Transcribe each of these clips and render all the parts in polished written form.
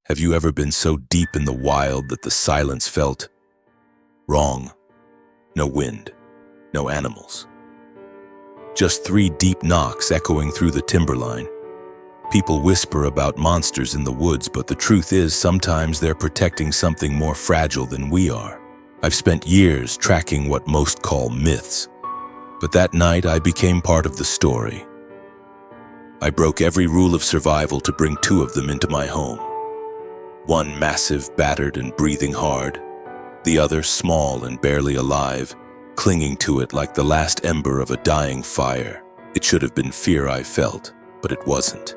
Have you ever been so deep in the wild that the silence felt wrong? No wind, no animals. Just 3 deep knocks echoing through the timberline. People whisper about monsters in the woods, but the truth is sometimes they're protecting something more fragile than we are. I've spent years tracking what most call myths, but that night I became part of the story. I broke every rule of survival to bring 2 of them into my home. One massive, battered and breathing hard, the other small and barely alive, clinging to it like the last ember of a dying fire. It should have been fear I felt, but it wasn't.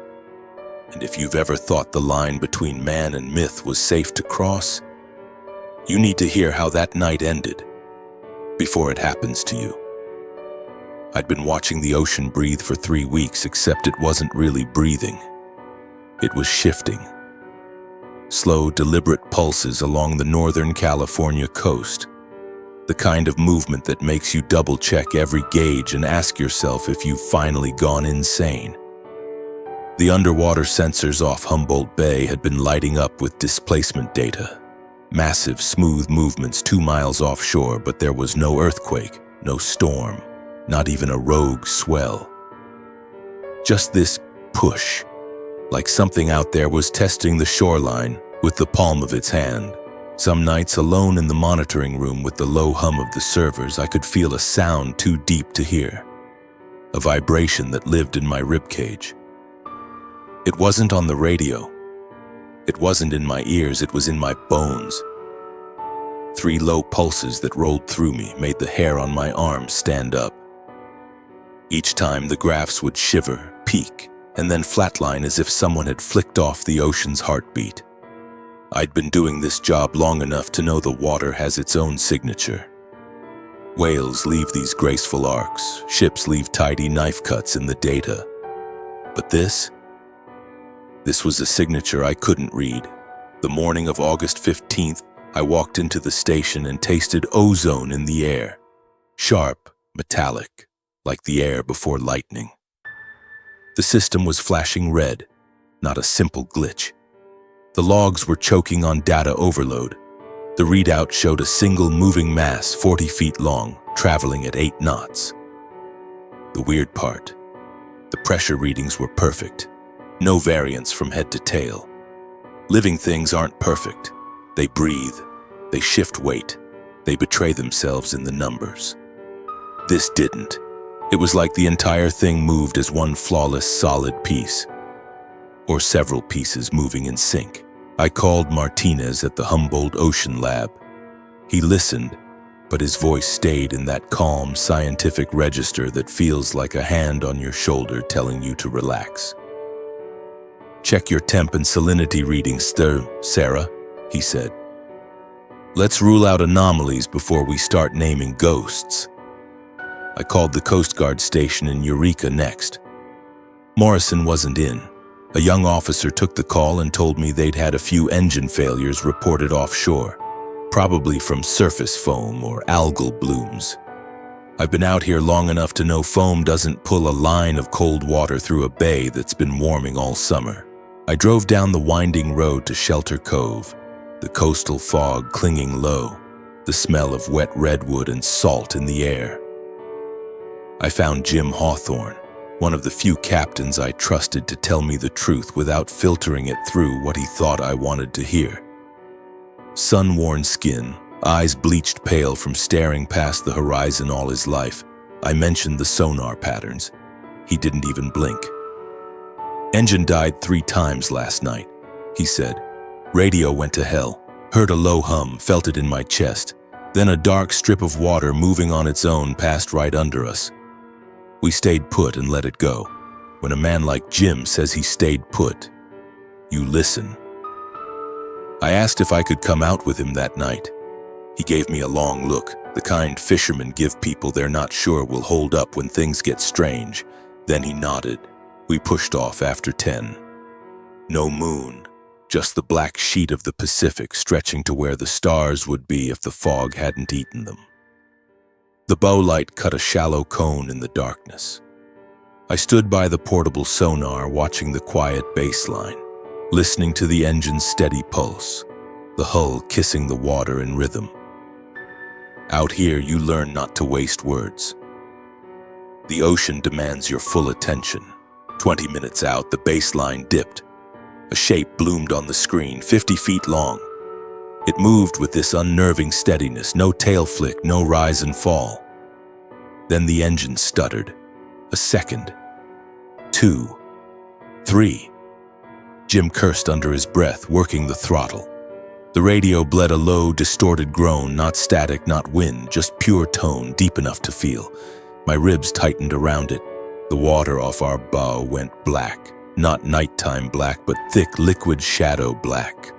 And if you've ever thought the line between man and myth was safe to cross, you need to hear how that night ended, before it happens to you. I'd been watching the ocean breathe for 3 weeks, except it wasn't really breathing. It was shifting. Slow, deliberate pulses along the Northern California coast. The kind of movement that makes you double-check every gauge and ask yourself if you've finally gone insane. The underwater sensors off Humboldt Bay had been lighting up with displacement data. Massive, smooth movements 2 miles offshore, but there was no earthquake, no storm, not even a rogue swell. Just this push, like something out there was testing the shoreline with the palm of its hand. Some nights, alone in the monitoring room with the low hum of the servers, I could feel a sound too deep to hear, a vibration that lived in my ribcage. It wasn't on the radio. It wasn't in my ears, it was in my bones. 3 low pulses that rolled through me made the hair on my arms stand up. Each time the graphs would shiver, peak, and then flatline as if someone had flicked off the ocean's heartbeat. I'd been doing this job long enough to know the water has its own signature. Whales leave these graceful arcs, ships leave tidy knife cuts in the data. But this was a signature I couldn't read. The morning of August 15th, I walked into the station and tasted ozone in the air. Sharp, metallic, like the air before lightning. The system was flashing red, not a simple glitch. The logs were choking on data overload. The readout showed a single moving mass 40 feet long, traveling at 8 knots. The weird part, the pressure readings were perfect. No variance from head to tail. Living things aren't perfect. They breathe, they shift weight, they betray themselves in the numbers. This didn't. It was like the entire thing moved as one flawless, solid piece, or several pieces moving in sync. I called Martinez at the Humboldt Ocean Lab. He listened, but his voice stayed in that calm, scientific register that feels like a hand on your shoulder telling you to relax. "Check your temp and salinity readings, Sarah," he said. "Let's rule out anomalies before we start naming ghosts." I called the Coast Guard station in Eureka next. Morrison wasn't in. A young officer took the call and told me they'd had a few engine failures reported offshore, probably from surface foam or algal blooms. I've been out here long enough to know foam doesn't pull a line of cold water through a bay that's been warming all summer. I drove down the winding road to Shelter Cove, the coastal fog clinging low, the smell of wet redwood and salt in the air. I found Jim Hawthorne, one of the few captains I trusted to tell me the truth without filtering it through what he thought I wanted to hear. Sun-worn skin, eyes bleached pale from staring past the horizon all his life. I mentioned the sonar patterns. He didn't even blink. "Engine died 3 times last night," he said. "Radio went to hell. Heard a low hum, felt it in my chest. Then a dark strip of water moving on its own passed right under us. We stayed put and let it go. When a man like Jim says he stayed put, you listen." I asked if I could come out with him that night. He gave me a long look, the kind fishermen give people they're not sure will hold up when things get strange. Then he nodded. We pushed off after 10. No moon, just the black sheet of the Pacific stretching to where the stars would be if the fog hadn't eaten them. The bow light cut a shallow cone in the darkness. I stood by the portable sonar watching the quiet baseline. listening to the engine's steady pulse, the hull kissing the water in rhythm. Out here, you learn not to waste words. The ocean demands your full attention. 20 minutes out, the baseline dipped. A shape bloomed on the screen, 50 feet long. It moved with this unnerving steadiness, no tail flick, no rise and fall. Then the engine stuttered. A second. 2. 3. Jim cursed under his breath, working the throttle. The radio bled a low, distorted groan, not static, not wind, just pure tone, deep enough to feel. My ribs tightened around it. The water off our bow went black. Not nighttime black, but thick, liquid shadow black.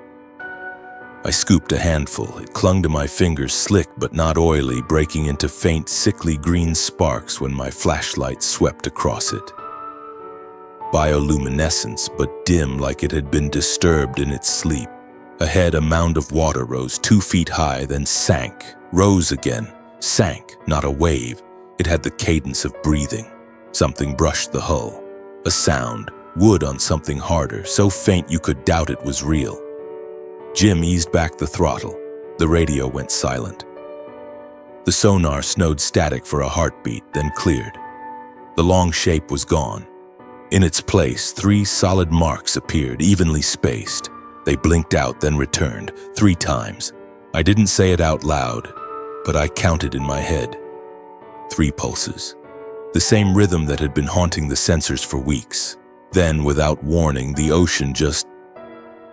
I scooped a handful. It clung to my fingers, slick but not oily, breaking into faint, sickly green sparks when my flashlight swept across it. Bioluminescence, but dim, like it had been disturbed in its sleep. Ahead, a mound of water rose 2 feet high, then sank, rose again, sank, not a wave. It had the cadence of breathing. Something brushed the hull. A sound, wood on something harder, so faint you could doubt it was real. Jim eased back the throttle. The radio went silent. The sonar snowed static for a heartbeat, then cleared. The long shape was gone. In its place, 3 solid marks appeared, evenly spaced. They blinked out, then returned, 3 times. I didn't say it out loud, but I counted in my head. 3 pulses. The same rhythm that had been haunting the sensors for weeks. Then, without warning, the ocean just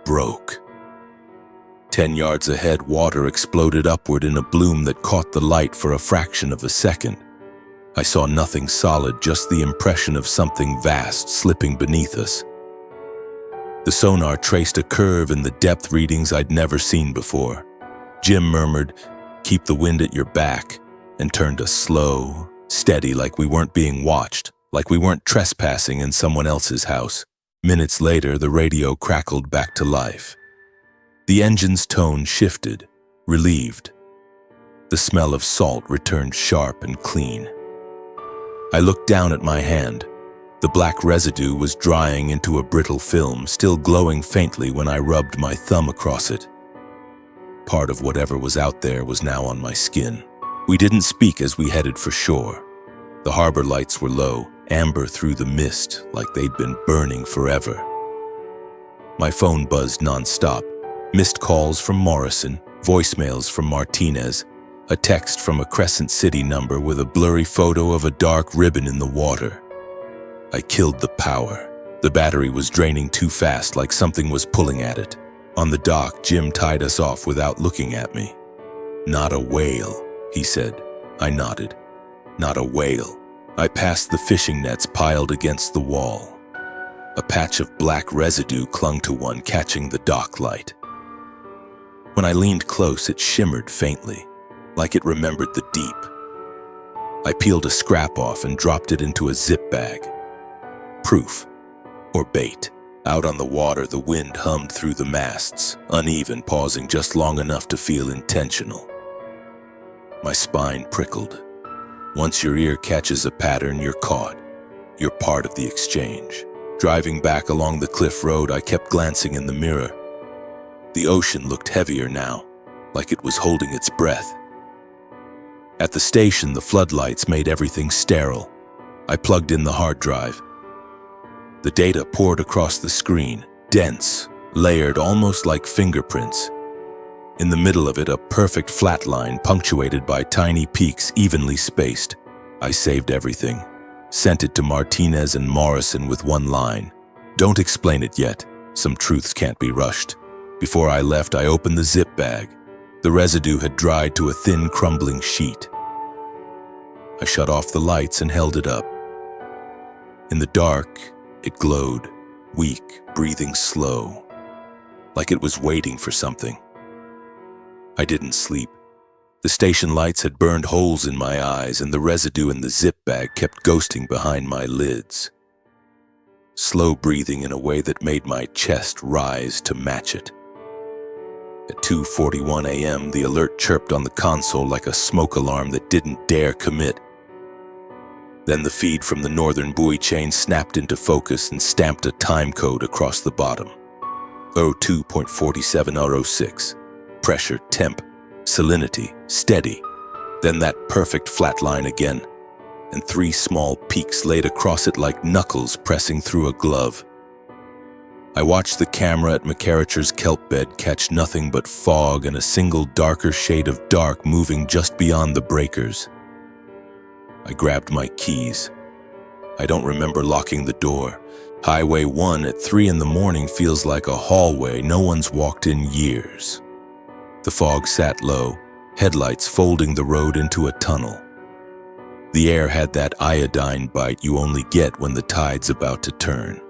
broke. 10 yards ahead, water exploded upward in a bloom that caught the light for a fraction of a second. I saw nothing solid, just the impression of something vast slipping beneath us. The sonar traced a curve in the depth readings I'd never seen before. Jim murmured, "Keep the wind at your back," and turned us slow, steady, like we weren't being watched, like we weren't trespassing in someone else's house. Minutes later, the radio crackled back to life. The engine's tone shifted, relieved. The smell of salt returned sharp and clean. I looked down at my hand. The black residue was drying into a brittle film, still glowing faintly when I rubbed my thumb across it. Part of whatever was out there was now on my skin. We didn't speak as we headed for shore. The harbor lights were low, amber through the mist, like they'd been burning forever. My phone buzzed nonstop. Missed calls from Morrison, voicemails from Martinez, a text from a Crescent City number with a blurry photo of a dark ribbon in the water. I killed the power. The battery was draining too fast, like something was pulling at it. On the dock, Jim tied us off without looking at me. "Not a whale," he said. I nodded. "Not a whale." I passed the fishing nets piled against the wall. A patch of black residue clung to one, catching the dock light. When I leaned close, it shimmered faintly, like it remembered the deep. I peeled a scrap off and dropped it into a zip bag. Proof, or bait. Out on the water, the wind hummed through the masts, uneven, pausing just long enough to feel intentional. My spine prickled. Once your ear catches a pattern, you're caught. You're part of the exchange. Driving back along the cliff road, I kept glancing in the mirror. The ocean looked heavier now, like it was holding its breath. At the station, the floodlights made everything sterile. I plugged in the hard drive. The data poured across the screen, dense, layered, almost like fingerprints. In the middle of it, a perfect flat line punctuated by tiny peaks evenly spaced. I saved everything, sent it to Martinez and Morrison with one line. "Don't explain it yet. Some truths can't be rushed." Before I left, I opened the zip bag. The residue had dried to a thin, crumbling sheet. I shut off the lights and held it up. In the dark, it glowed, weak, breathing slow, like it was waiting for something. I didn't sleep. The station lights had burned holes in my eyes, and the residue in the zip bag kept ghosting behind my lids. Slow breathing in a way that made my chest rise to match it. At 2:41 a.m., the alert chirped on the console like a smoke alarm that didn't dare commit. Then the feed from the northern buoy chain snapped into focus and stamped a time code across the bottom. 02.47 Pressure, temp, salinity, steady. Then that perfect flat line again, and 3 small peaks laid across it like knuckles pressing through a glove. I watched the camera at McCarricher's kelp bed catch nothing but fog and a single darker shade of dark moving just beyond the breakers. I grabbed my keys. I don't remember locking the door. Highway 1 at 3 in the morning feels like a hallway no one's walked in years. The fog sat low, headlights folding the road into a tunnel. The air had that iodine bite you only get when the tide's about to turn.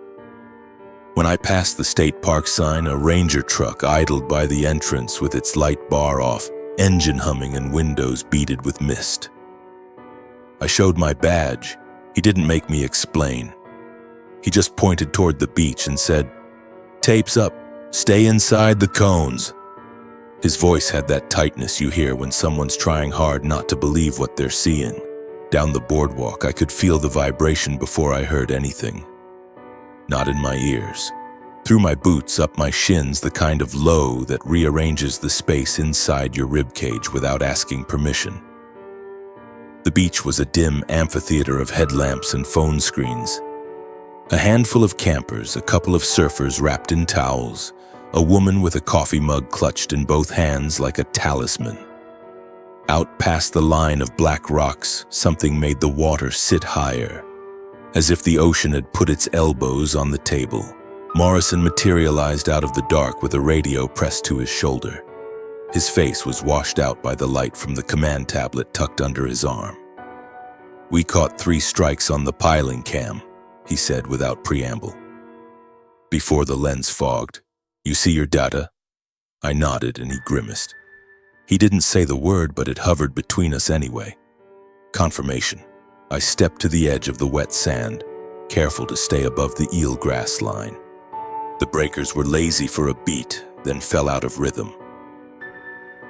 When I passed the state park sign, a ranger truck idled by the entrance with its light bar off, engine humming and windows beaded with mist. I showed my badge. He didn't make me explain. He just pointed toward the beach and said, "Tape's up, stay inside the cones." His voice had that tightness you hear when someone's trying hard not to believe what they're seeing. Down the boardwalk, I could feel the vibration before I heard anything. Not in my ears. Through my boots, up my shins, the kind of low that rearranges the space inside your ribcage without asking permission. The beach was a dim amphitheater of headlamps and phone screens. A handful of campers, a couple of surfers wrapped in towels, a woman with a coffee mug clutched in both hands like a talisman. Out past the line of black rocks, something made the water sit higher, as if the ocean had put its elbows on the table. Morrison materialized out of the dark with a radio pressed to his shoulder. His face was washed out by the light from the command tablet tucked under his arm. "We caught 3 strikes on the piling cam," he said without preamble. Before the lens fogged, "You see your data?" I nodded and he grimaced. He didn't say the word, but it hovered between us anyway. Confirmation. I stepped to the edge of the wet sand, careful to stay above the eelgrass line. The breakers were lazy for a beat, then fell out of rhythm.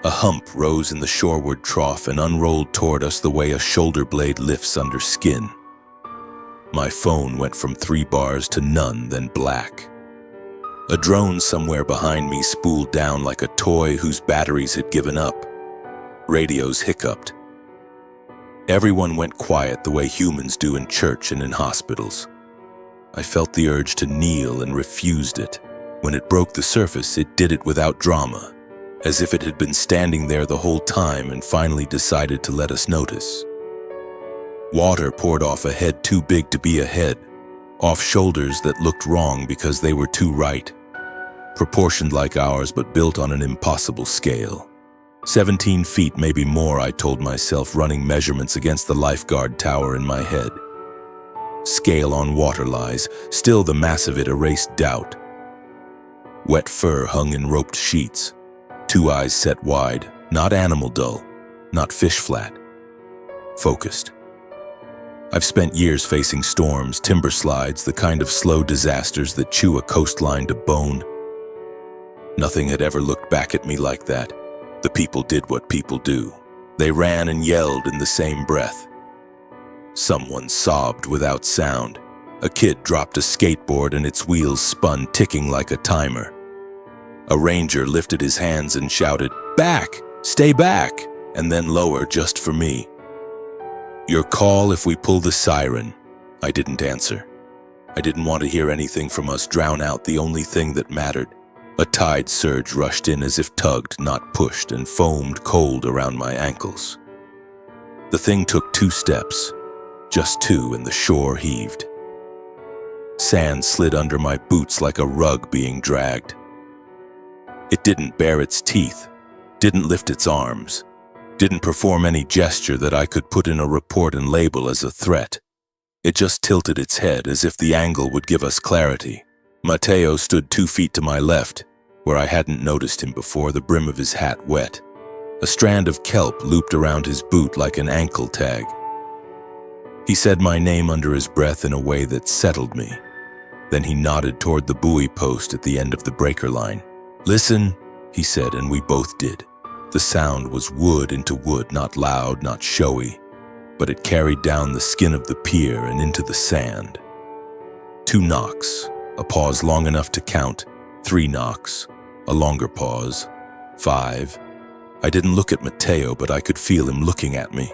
A hump rose in the shoreward trough and unrolled toward us the way a shoulder blade lifts under skin. My phone went from 3 bars to none, then black. A drone somewhere behind me spooled down like a toy whose batteries had given up. Radios hiccuped. Everyone went quiet the way humans do in church and in hospitals. I felt the urge to kneel and refused it. When it broke the surface, it did it without drama, as if it had been standing there the whole time and finally decided to let us notice. Water poured off a head too big to be a head, off shoulders that looked wrong because they were too right. Proportioned like ours, but built on an impossible scale. 17 feet, maybe more, I told myself, running measurements against the lifeguard tower in my head. Scale on water lies, still the mass of it erased doubt. Wet fur hung in roped sheets, 2 eyes set wide, not animal dull, not fish flat. Focused. I've spent years facing storms, timber slides, the kind of slow disasters that chew a coastline to bone. Nothing had ever looked back at me like that. The people did what people do. They ran and yelled in the same breath. Someone sobbed without sound. A kid dropped a skateboard and its wheels spun, ticking like a timer. A ranger lifted his hands and shouted, "Back! Stay back!" and then lower just for me. "Your call if we pull the siren." I didn't answer. I didn't want to hear anything from us drown out the only thing that mattered. A tide surge rushed in as if tugged, not pushed, and foamed cold around my ankles. The thing took 2 steps, just 2, and the shore heaved. Sand slid under my boots like a rug being dragged. It didn't bare its teeth, didn't lift its arms, didn't perform any gesture that I could put in a report and label as a threat. It just tilted its head as if the angle would give us clarity. Mateo stood 2 feet to my left, where I hadn't noticed him before, the brim of his hat wet. A strand of kelp looped around his boot like an ankle tag. He said my name under his breath in a way that settled me. Then he nodded toward the buoy post at the end of the breaker line. "Listen," he said, and we both did. The sound was wood into wood, not loud, not showy, but it carried down the skin of the pier and into the sand. 2 knocks, a pause long enough to count, 3 knocks, a longer pause, 5. I didn't look at Mateo, but I could feel him looking at me.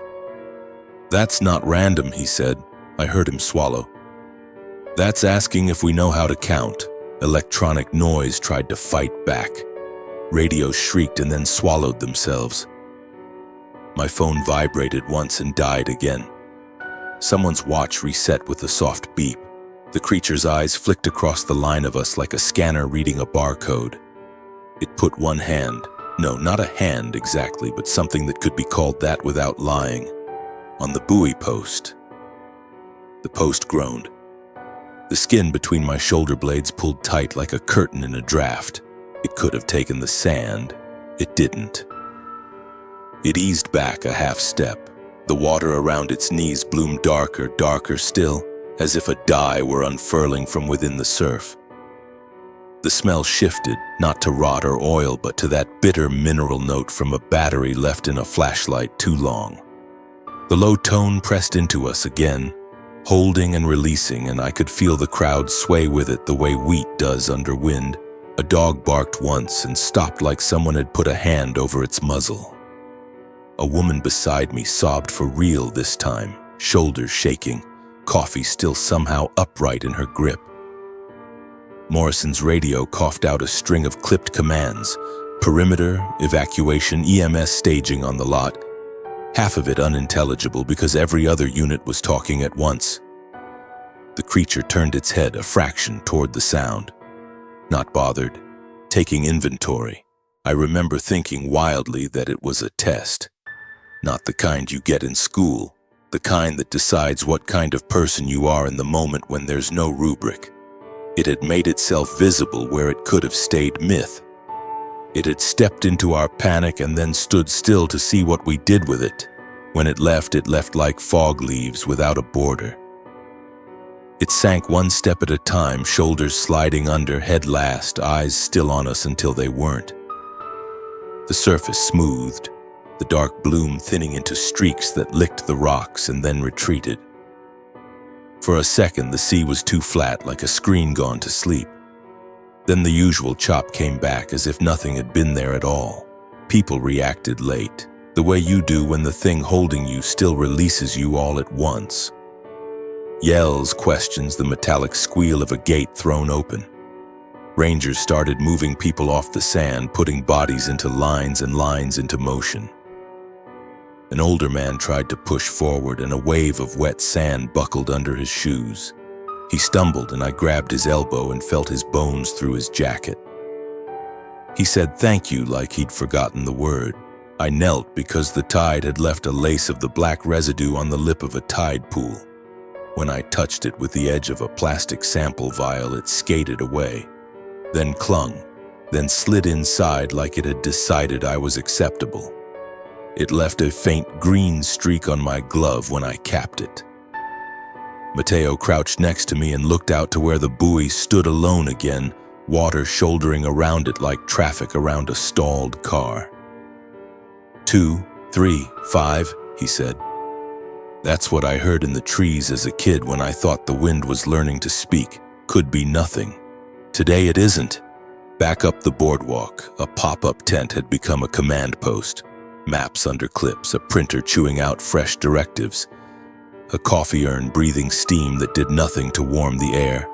"That's not random," he said. I heard him swallow. "That's asking if we know how to count." Electronic noise tried to fight back. Radios shrieked and then swallowed themselves. My phone vibrated once and died again. Someone's watch reset with a soft beep. The creature's eyes flicked across the line of us like a scanner reading a barcode. It put one hand, no, not a hand exactly, but something that could be called that without lying, on the buoy post. The post groaned. The skin between my shoulder blades pulled tight like a curtain in a draft. It could have taken the sand. It didn't. It eased back a half step. The water around its knees bloomed darker, darker still, as if a dye were unfurling from within the surf. The smell shifted, not to rot or oil, but to that bitter mineral note from a battery left in a flashlight too long. The low tone pressed into us again, holding and releasing, and I could feel the crowd sway with it the way wheat does under wind. A dog barked once and stopped like someone had put a hand over its muzzle. A woman beside me sobbed for real this time, shoulders shaking, coffee still somehow upright in her grip. Morrison's radio coughed out a string of clipped commands: perimeter, evacuation, EMS staging on the lot. Half of it unintelligible because every other unit was talking at once. The creature turned its head a fraction toward the sound. Not bothered, taking inventory. I remember thinking wildly that it was a test. Not the kind you get in school, the kind that decides what kind of person you are in the moment when there's no rubric. It had made itself visible where it could have stayed myth. It had stepped into our panic and then stood still to see what we did with it. When it left like fog leaves without a border. It sank one step at a time, shoulders sliding under, head last, eyes still on us until they weren't. The surface smoothed, the dark bloom thinning into streaks that licked the rocks and then retreated. For a second, the sea was too flat, like a screen gone to sleep. Then the usual chop came back as if nothing had been there at all. People reacted late, the way you do when the thing holding you still releases you all at once. Yells, questions, the metallic squeal of a gate thrown open. Rangers started moving people off the sand, putting bodies into lines and lines into motion. An older man tried to push forward, and a wave of wet sand buckled under his shoes. He stumbled, and I grabbed his elbow and felt his bones through his jacket. He said thank you like he'd forgotten the word. I knelt because the tide had left a lace of the black residue on the lip of a tide pool. When I touched it with the edge of a plastic sample vial, it skated away, then clung, then slid inside like it had decided I was acceptable. It left a faint green streak on my glove when I capped it. Mateo crouched next to me and looked out to where the buoy stood alone again, water shouldering around it like traffic around a stalled car. 2, 3, 5, he said. That's what I heard in the trees as a kid when I thought the wind was learning to speak. Could be nothing. Today it isn't. Back up the boardwalk, a pop-up tent had become a command post. Maps under clips, a printer chewing out fresh directives. A coffee urn breathing steam that did nothing to warm the air.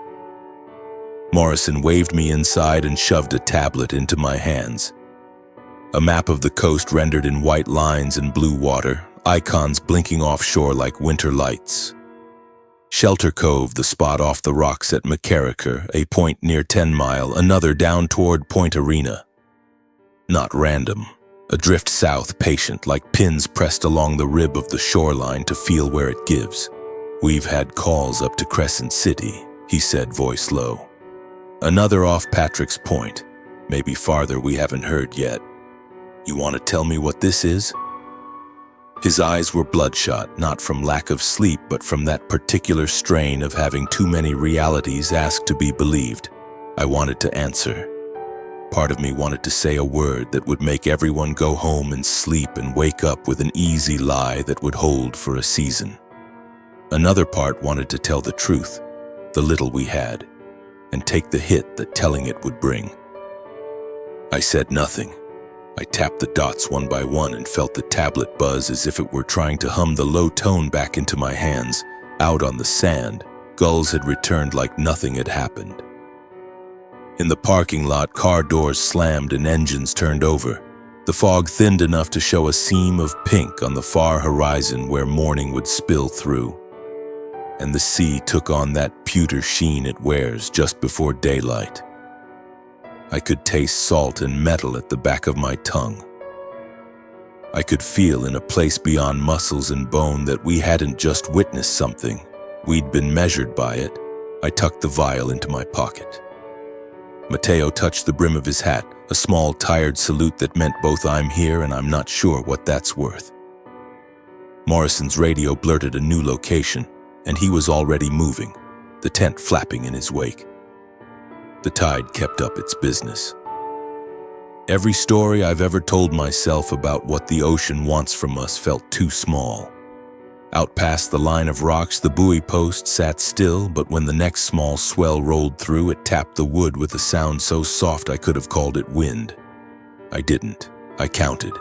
Morrison waved me inside and shoved a tablet into my hands. A map of the coast rendered in white lines and blue water, icons blinking offshore like winter lights. Shelter Cove, the spot off the rocks at McCarricker, a point near 10 Mile, another down toward Point Arena. Not random. A drift south, patient, like pins pressed along the rib of the shoreline to feel where it gives. We've had calls up to Crescent City, he said, voice low. Another off Patrick's Point, maybe farther we haven't heard yet. You want to tell me what this is? His eyes were bloodshot, not from lack of sleep, but from that particular strain of having too many realities asked to be believed. I wanted to answer. Part of me wanted to say a word that would make everyone go home and sleep and wake up with an easy lie that would hold for a season. Another part wanted to tell the truth, the little we had, and take the hit that telling it would bring. I said nothing. I tapped the dots one by one and felt the tablet buzz as if it were trying to hum the low tone back into my hands. Out on the sand, gulls had returned like nothing had happened. In the parking lot, car doors slammed and engines turned over. The fog thinned enough to show a seam of pink on the far horizon where morning would spill through. And the sea took on that pewter sheen it wears just before daylight. I could taste salt and metal at the back of my tongue. I could feel in a place beyond muscles and bone that we hadn't just witnessed something, we'd been measured by it. I tucked the vial into my pocket. Mateo touched the brim of his hat, a small, tired salute that meant both I'm here and I'm not sure what that's worth. Morrison's radio blurted a new location, and he was already moving, the tent flapping in his wake. The tide kept up its business. Every story I've ever told myself about what the ocean wants from us felt too small. Out past the line of rocks, the buoy post sat still, but when the next small swell rolled through, it tapped the wood with a sound so soft I could have called it wind. I didn't. I counted.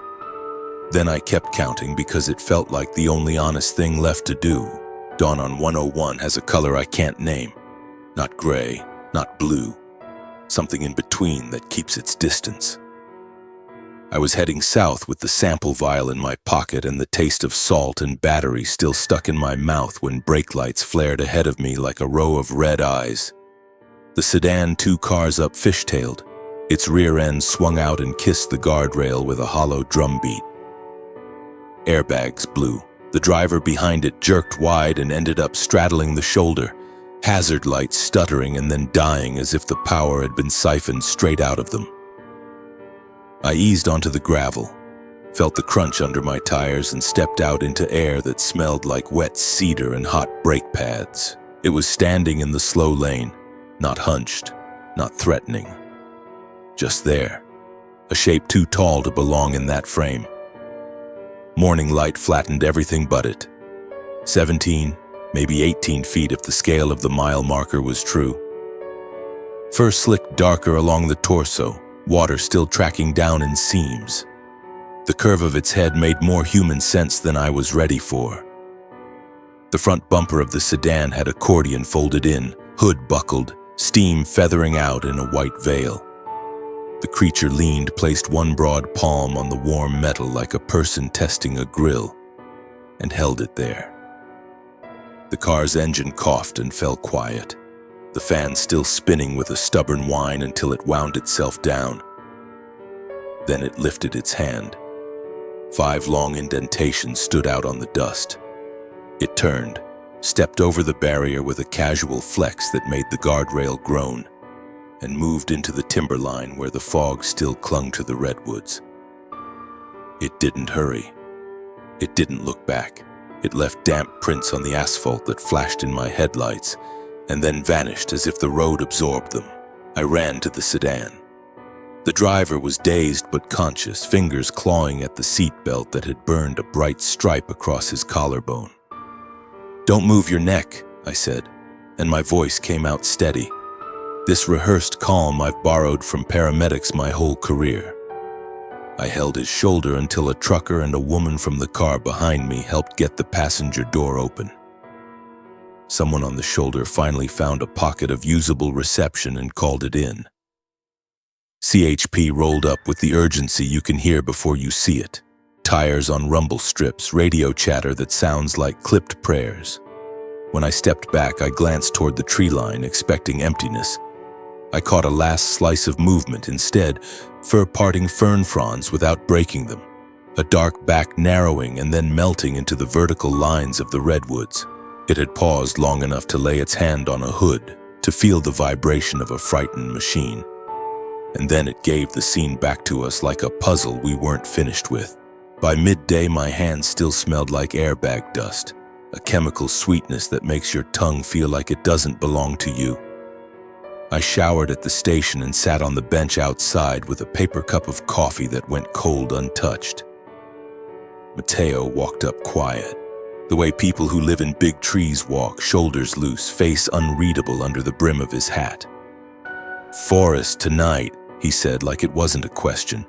Then I kept counting because it felt like the only honest thing left to do. Dawn on 101 has a color I can't name. Not gray, not blue. Something in between that keeps its distance. I was heading south with the sample vial in my pocket and the taste of salt and battery still stuck in my mouth when brake lights flared ahead of me like a row of red eyes. The sedan 2 cars up fishtailed. Its rear end swung out and kissed the guardrail with a hollow drumbeat. Airbags blew. The driver behind it jerked wide and ended up straddling the shoulder, hazard lights stuttering and then dying as if the power had been siphoned straight out of them. I eased onto the gravel, felt the crunch under my tires and stepped out into air that smelled like wet cedar and hot brake pads. It was standing in the slow lane, not hunched, not threatening. Just there, a shape too tall to belong in that frame. Morning light flattened everything but it. 17, maybe 18 feet if the scale of the mile marker was true. Fur slicked darker along the torso, water still tracking down in seams. The curve of its head made more human sense than I was ready for. The front bumper of the sedan had accordion folded in, hood buckled, steam feathering out in a white veil. The creature leaned, placed one broad palm on the warm metal like a person testing a grill, and held it there. The car's engine coughed and fell quiet, the fan still spinning with a stubborn whine until it wound itself down. Then it lifted its hand. 5 long indentations stood out on the dust. It turned, stepped over the barrier with a casual flex that made the guardrail groan, and moved into the timberline where the fog still clung to the redwoods. It didn't hurry. It didn't look back. It left damp prints on the asphalt that flashed in my headlights, and then vanished as if the road absorbed them. I ran to the sedan. The driver was dazed but conscious, fingers clawing at the seatbelt that had burned a bright stripe across his collarbone. "Don't move your neck," I said, and my voice came out steady. This rehearsed calm I've borrowed from paramedics my whole career. I held his shoulder until a trucker and a woman from the car behind me helped get the passenger door open. Someone on the shoulder finally found a pocket of usable reception and called it in. CHP rolled up with the urgency you can hear before you see it. Tires on rumble strips, radio chatter that sounds like clipped prayers. When I stepped back, I glanced toward the tree line, expecting emptiness. I caught a last slice of movement instead, fur-parting fern fronds without breaking them, a dark back narrowing and then melting into the vertical lines of the redwoods. It had paused long enough to lay its hand on a hood, to feel the vibration of a frightened machine. And then it gave the scene back to us like a puzzle we weren't finished with. By midday, my hands still smelled like airbag dust, a chemical sweetness that makes your tongue feel like it doesn't belong to you. I showered at the station and sat on the bench outside with a paper cup of coffee that went cold untouched. Mateo walked up quiet, the way people who live in big trees walk, shoulders loose, face unreadable under the brim of his hat. "Forest tonight," he said like it wasn't a question.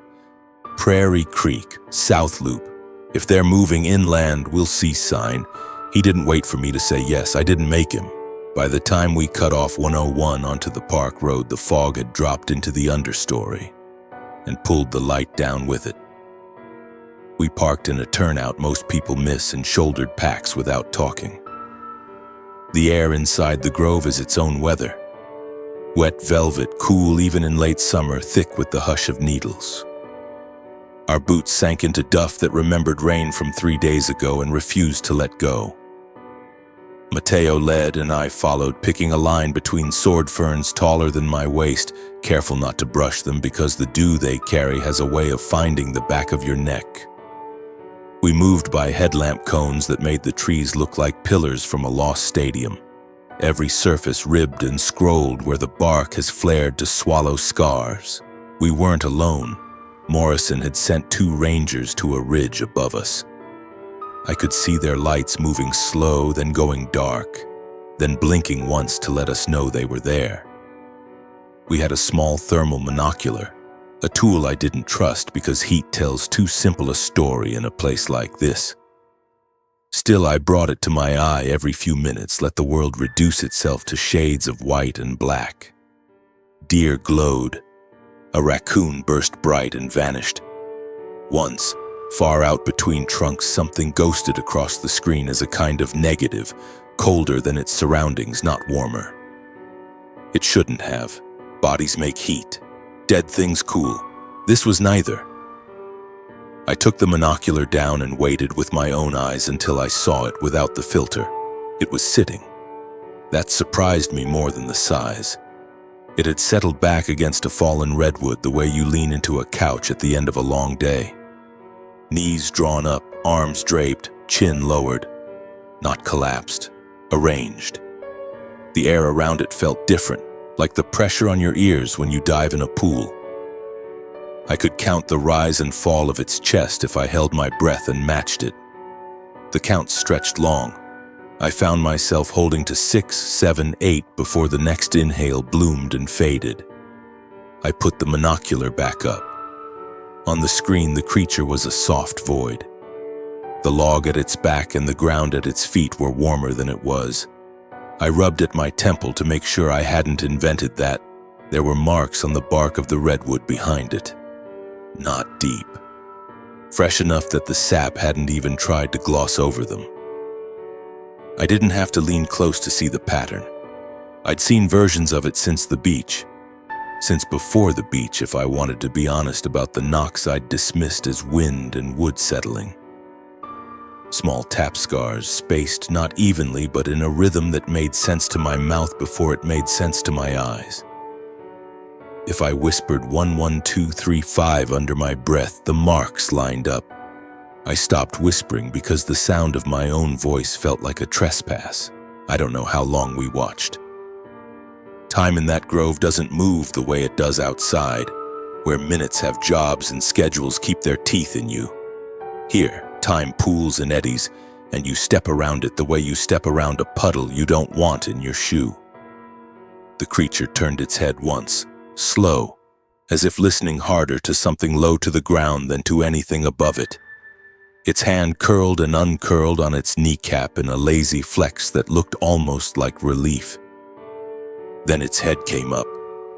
Prairie Creek, South Loop. If they're moving inland, we'll see sign. He didn't wait for me to say yes. I didn't make him. By the time we cut off 101 onto the park road, the fog had dropped into the understory and pulled the light down with it. We parked in a turnout most people miss and shouldered packs without talking. The air inside the grove is its own weather. Wet velvet, cool even in late summer, thick with the hush of needles. Our boots sank into duff that remembered rain from 3 days ago and refused to let go. Mateo led and I followed, picking a line between sword ferns taller than my waist, careful not to brush them because the dew they carry has a way of finding the back of your neck. We moved by headlamp cones that made the trees look like pillars from a lost stadium, every surface ribbed and scrolled where the bark has flared to swallow scars. We weren't alone. Morrison had sent 2 rangers to a ridge above us. I could see their lights moving slow, then going dark, then blinking once to let us know they were there. We had a small thermal monocular, a tool I didn't trust because heat tells too simple a story in a place like this. Still, I brought it to my eye every few minutes, let the world reduce itself to shades of white and black. Deer glowed. A raccoon burst bright and vanished. Once, far out between trunks, something ghosted across the screen as a kind of negative, colder than its surroundings, not warmer. It shouldn't have. Bodies make heat. Dead things cool. This was neither. I took the monocular down and waited with my own eyes until I saw it without the filter. It was sitting. That surprised me more than the size. It had settled back against a fallen redwood the way you lean into a couch at the end of a long day. Knees drawn up, arms draped, chin lowered. Not collapsed, arranged. The air around it felt different, like the pressure on your ears when you dive in a pool. I could count the rise and fall of its chest if I held my breath and matched it. The count stretched long. I found myself holding to 6, 7, 8 before the next inhale bloomed and faded. I put the monocular back up. On the screen, the creature was a soft void. The log at its back and the ground at its feet were warmer than it was. I rubbed at my temple to make sure I hadn't invented that. There were marks on the bark of the redwood behind it. Not deep. Fresh enough that the sap hadn't even tried to gloss over them. I didn't have to lean close to see the pattern. I'd seen versions of it since the beach. Since before the beach, if I wanted to be honest about the knocks I'd dismissed as wind and wood settling. Small tap scars, spaced not evenly but in a rhythm that made sense to my mouth before it made sense to my eyes. If I whispered 1, 1, 2, 3, 5 under my breath, the marks lined up. I stopped whispering because the sound of my own voice felt like a trespass. I don't know how long we watched. Time in that grove doesn't move the way it does outside, where minutes have jobs and schedules keep their teeth in you. Here, time pools and eddies, and you step around it the way you step around a puddle you don't want in your shoe. The creature turned its head once, slow, as if listening harder to something low to the ground than to anything above it. Its hand curled and uncurled on its kneecap in a lazy flex that looked almost like relief. Then its head came up.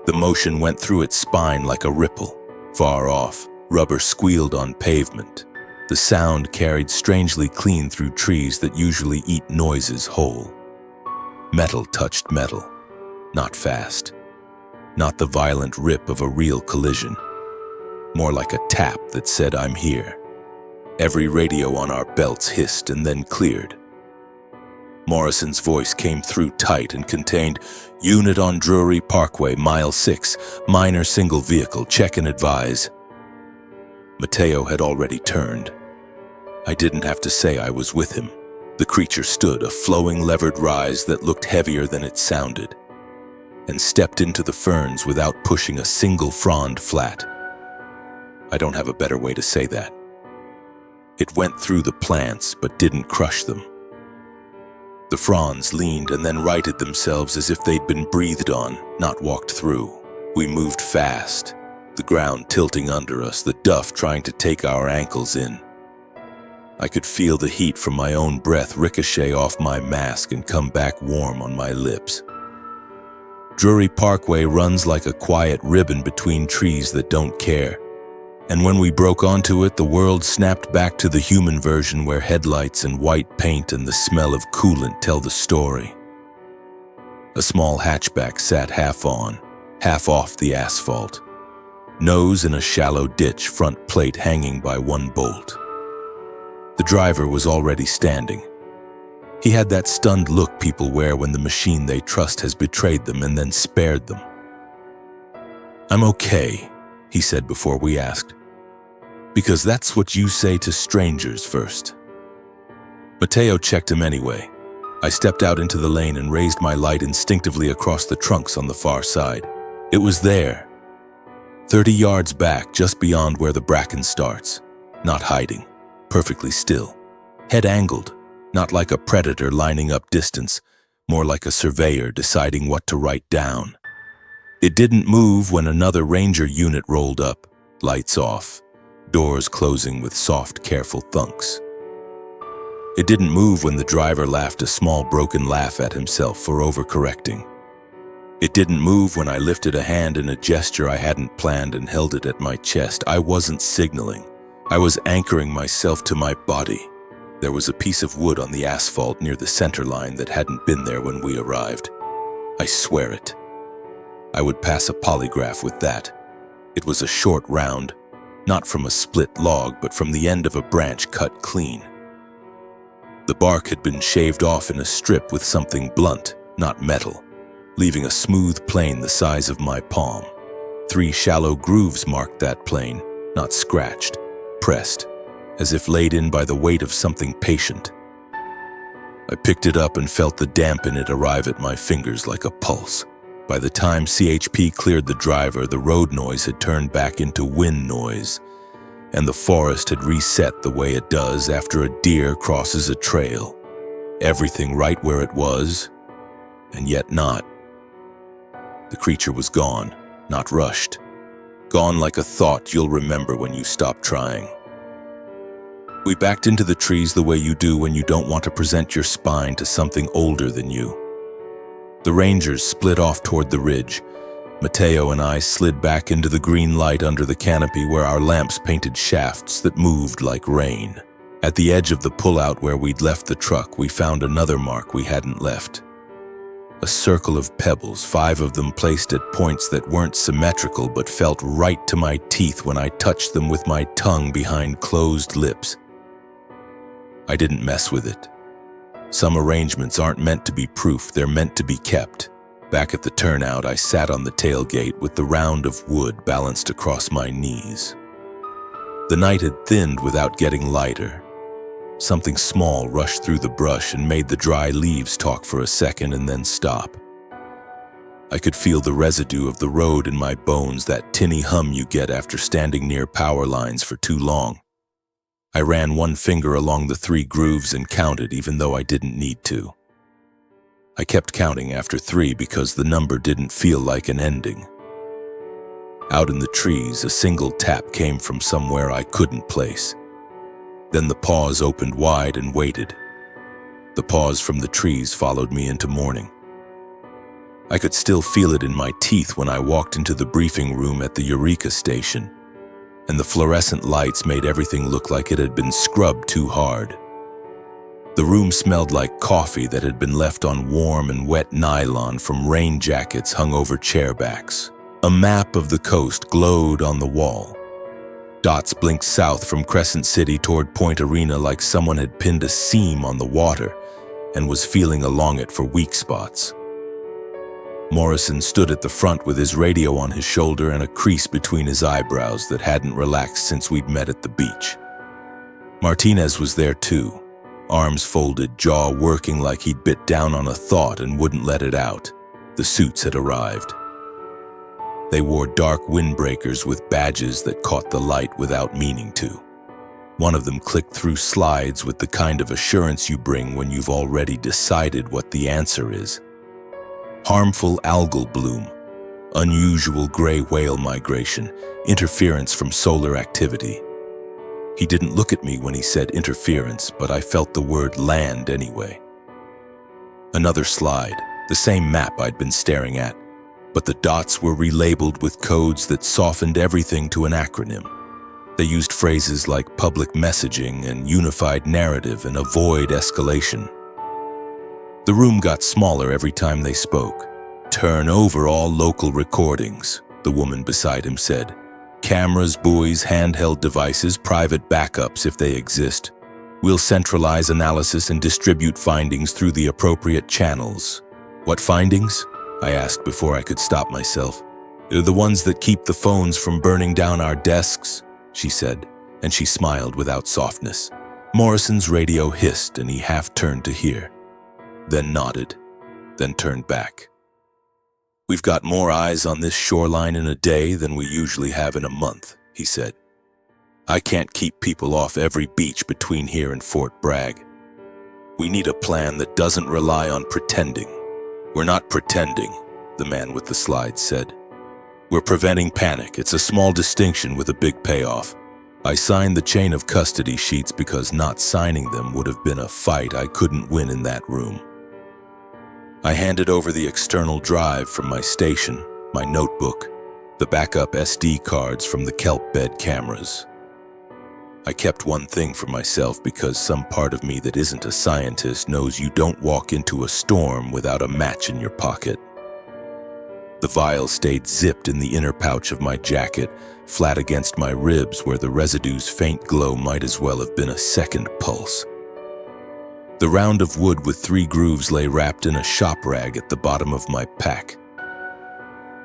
The motion went through its spine like a ripple. Far off, rubber squealed on pavement. The sound carried strangely clean through trees that usually eat noises whole. Metal touched metal. Not fast. Not the violent rip of a real collision. More like a tap that said, "I'm here." Every radio on our belts hissed and then cleared. Morrison's voice came through tight and contained, "Unit on Drury Parkway, mile 6, minor single vehicle, check and advise." Mateo had already turned. I didn't have to say I was with him. The creature stood, a flowing levered rise that looked heavier than it sounded, and stepped into the ferns without pushing a single frond flat. I don't have a better way to say that. It went through the plants but didn't crush them. The fronds leaned and then righted themselves as if they'd been breathed on, not walked through. We moved fast. the ground tilting under us, the duff trying to take our ankles in. I could feel the heat from my own breath ricochet off my mask and come back warm on my lips. Drury Parkway runs like a quiet ribbon between trees that don't care. And when we broke onto it, the world snapped back to the human version where headlights and white paint and the smell of coolant tell the story. A small hatchback sat half on, half off the asphalt. Nose in a shallow ditch, front plate hanging by one bolt. The driver was already standing. He had that stunned look people wear when the machine they trust has betrayed them and then spared them. "I'm okay," he said before we asked. "Because that's what you say to strangers first." Mateo checked him anyway. I stepped out into the lane and raised my light instinctively across the trunks on the far side. It was there, 30 yards back, just beyond where the bracken starts. Not hiding, perfectly still. Head angled, not like a predator lining up distance, more like a surveyor deciding what to write down. It didn't move when another ranger unit rolled up, lights off, doors closing with soft, careful thunks. It didn't move when the driver laughed a small broken laugh at himself for overcorrecting. It didn't move when I lifted a hand in a gesture I hadn't planned and held it at my chest. I wasn't signaling. I was anchoring myself to my body. There was a piece of wood on the asphalt near the center line that hadn't been there when we arrived. I swear it. I would pass a polygraph with that. It was a short round, not from a split log, but from the end of a branch cut clean. The bark had been shaved off in a strip with something blunt, not metal, leaving a smooth plane the size of my palm. 3 shallow grooves marked that plane, not scratched, pressed, as if laid in by the weight of something patient. I picked it up and felt the damp in it arrive at my fingers like a pulse. By the time CHP cleared the driver, the road noise had turned back into wind noise, and the forest had reset the way it does after a deer crosses a trail. Everything right where it was, and yet not. The creature was gone, not rushed. Gone like a thought you'll remember when you stop trying. We backed into the trees the way you do when you don't want to present your spine to something older than you. The rangers split off toward the ridge. Mateo and I slid back into the green light under the canopy where our lamps painted shafts that moved like rain. At the edge of the pullout where we'd left the truck, we found another mark we hadn't left. A circle of pebbles, 5 of them placed at points that weren't symmetrical but felt right to my teeth when I touched them with my tongue behind closed lips. I didn't mess with it. Some arrangements aren't meant to be proof, they're meant to be kept. Back at the turnout, I sat on the tailgate with the round of wood balanced across my knees. The night had thinned without getting lighter. Something small rushed through the brush and made the dry leaves talk for a second and then stop. I could feel the residue of the road in my bones, that tinny hum you get after standing near power lines for too long. I ran one finger along the 3 grooves and counted even though I didn't need to. I kept counting after 3 because the number didn't feel like an ending. Out in the trees, a single tap came from somewhere I couldn't place. Then the pause opened wide and waited. The pause from the trees followed me into morning. I could still feel it in my teeth when I walked into the briefing room at the Eureka station, and the fluorescent lights made everything look like it had been scrubbed too hard. The room smelled like coffee that had been left on warm and wet nylon from rain jackets hung over chairbacks. A map of the coast glowed on the wall. Dots blinked south from Crescent City toward Point Arena like someone had pinned a seam on the water and was feeling along it for weak spots. Morrison stood at the front with his radio on his shoulder and a crease between his eyebrows that hadn't relaxed since we'd met at the beach. Martinez was there too, arms folded, jaw working like he'd bit down on a thought and wouldn't let it out. The suits had arrived. They wore dark windbreakers with badges that caught the light without meaning to. One of them clicked through slides with the kind of assurance you bring when you've already decided what the answer is. Harmful algal bloom. Unusual gray whale migration, interference from solar activity. He didn't look at me when he said interference, but I felt the word land anyway. Another slide, the same map I'd been staring at, but the dots were relabeled with codes that softened everything to an acronym. They used phrases like public messaging and unified narrative and avoid escalation. The room got smaller every time they spoke. "Turn over all local recordings," the woman beside him said. "Cameras, buoys, handheld devices, private backups if they exist. We'll centralize analysis and distribute findings through the appropriate channels." "What findings?" I asked before I could stop myself. "They're the ones that keep the phones from burning down our desks," she said, and she smiled without softness. Morrison's radio hissed and he half turned to hear, then nodded, then turned back. "We've got more eyes on this shoreline in a day than we usually have in a month," he said. "I can't keep people off every beach between here and Fort Bragg. We need a plan that doesn't rely on pretending." "We're not pretending," the man with the slides said. "We're preventing panic. It's a small distinction with a big payoff. I signed the chain of custody sheets because not signing them would have been a fight I couldn't win in that room." I handed over the external drive from my station, my notebook, the backup SD cards from the kelp bed cameras. I kept one thing for myself because some part of me that isn't a scientist knows you don't walk into a storm without a match in your pocket. The vial stayed zipped in the inner pouch of my jacket, flat against my ribs where the residue's faint glow might as well have been a second pulse. The round of wood with 3 grooves lay wrapped in a shop rag at the bottom of my pack.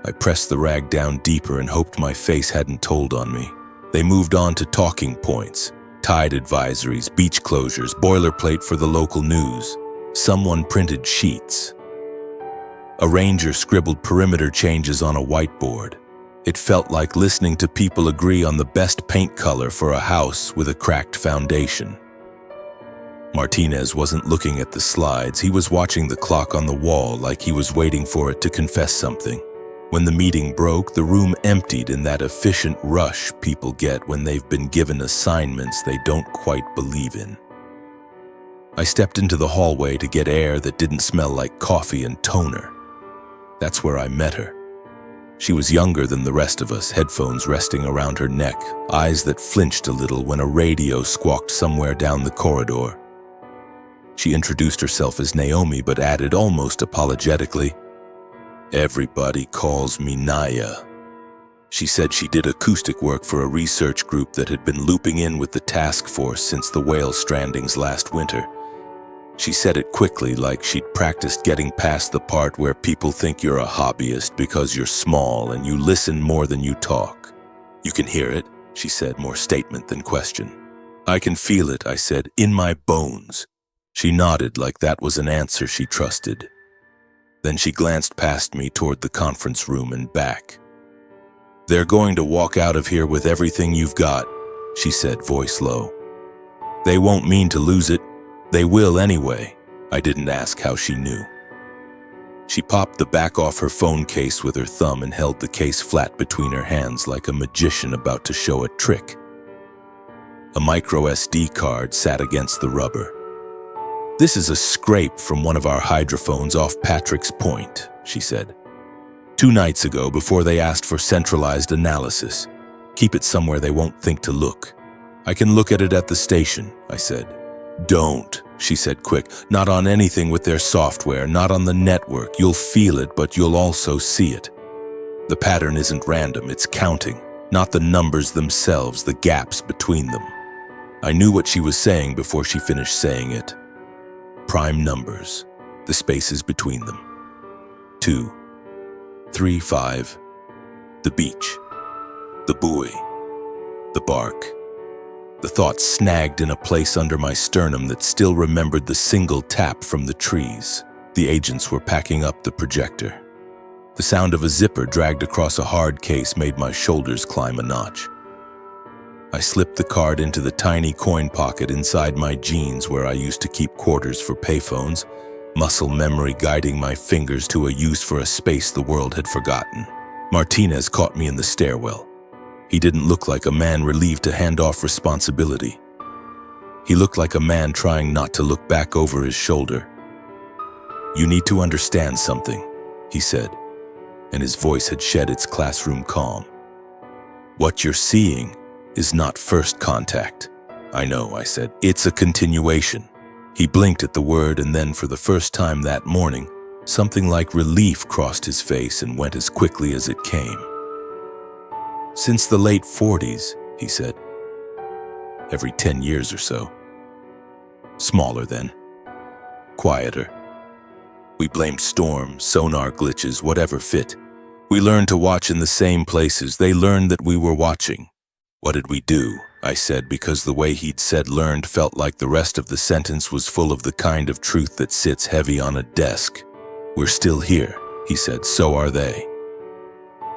I pressed the rag down deeper and hoped my face hadn't told on me. They moved on to talking points, tide advisories, beach closures, boilerplate for the local news. Someone printed sheets. A ranger scribbled perimeter changes on a whiteboard. It felt like listening to people agree on the best paint color for a house with a cracked foundation. Martinez wasn't looking at the slides. He was watching the clock on the wall like he was waiting for it to confess something. When the meeting broke, the room emptied in that efficient rush people get when they've been given assignments they don't quite believe in. I stepped into the hallway to get air that didn't smell like coffee and toner. That's where I met her. She was younger than the rest of us, headphones resting around her neck, eyes that flinched a little when a radio squawked somewhere down the corridor. She introduced herself as Naomi, but added almost apologetically, "Everybody calls me Naya." She said she did acoustic work for a research group that had been looping in with the task force since the whale strandings last winter. She said it quickly, like she'd practiced getting past the part where people think you're a hobbyist because you're small and you listen more than you talk. "You can hear it," she said, more statement than question. "I can feel it," I said, "in my bones." She nodded like that was an answer she trusted. Then she glanced past me toward the conference room and back. "They're going to walk out of here with everything you've got," she said, voice low. "They won't mean to lose it. They will anyway." I didn't ask how she knew. She popped the back off her phone case with her thumb and held the case flat between her hands like a magician about to show a trick. A micro SD card sat against the rubber. "This is a scrape from one of our hydrophones off Patrick's Point," she said. "2 nights ago, before they asked for centralized analysis. Keep it somewhere they won't think to look." "I can look at it at the station," I said. "Don't," she said quick. "Not on anything with their software, not on the network. You'll feel it, but you'll also see it. The pattern isn't random, it's counting, not the numbers themselves, the gaps between them." I knew what she was saying before she finished saying it. Prime numbers, the spaces between them. 2, 3, 5, the beach, the buoy, the bark. The thought snagged in a place under my sternum that still remembered the single tap from the trees. The agents were packing up the projector. The sound of a zipper dragged across a hard case made my shoulders climb a notch. I slipped the card into the tiny coin pocket inside my jeans where I used to keep quarters for payphones, muscle memory guiding my fingers to a use for a space the world had forgotten. Martinez caught me in the stairwell. He didn't look like a man relieved to hand off responsibility. He looked like a man trying not to look back over his shoulder. "You need to understand something," he said, and his voice had shed its classroom calm. "What you're seeing is not first contact." "I know," I said. "It's a continuation." He blinked at the word, and then for the first time that morning, something like relief crossed his face and went as quickly as it came. "Since the late 40s, he said. "Every 10 years or so. Smaller then. Quieter. We blamed storms, sonar glitches, whatever fit. We learned to watch in the same places. They learned that we were watching." "What did we do?" I said, because the way he'd said learned felt like the rest of the sentence was full of the kind of truth that sits heavy on a desk. "We're still here," he said. "So are they."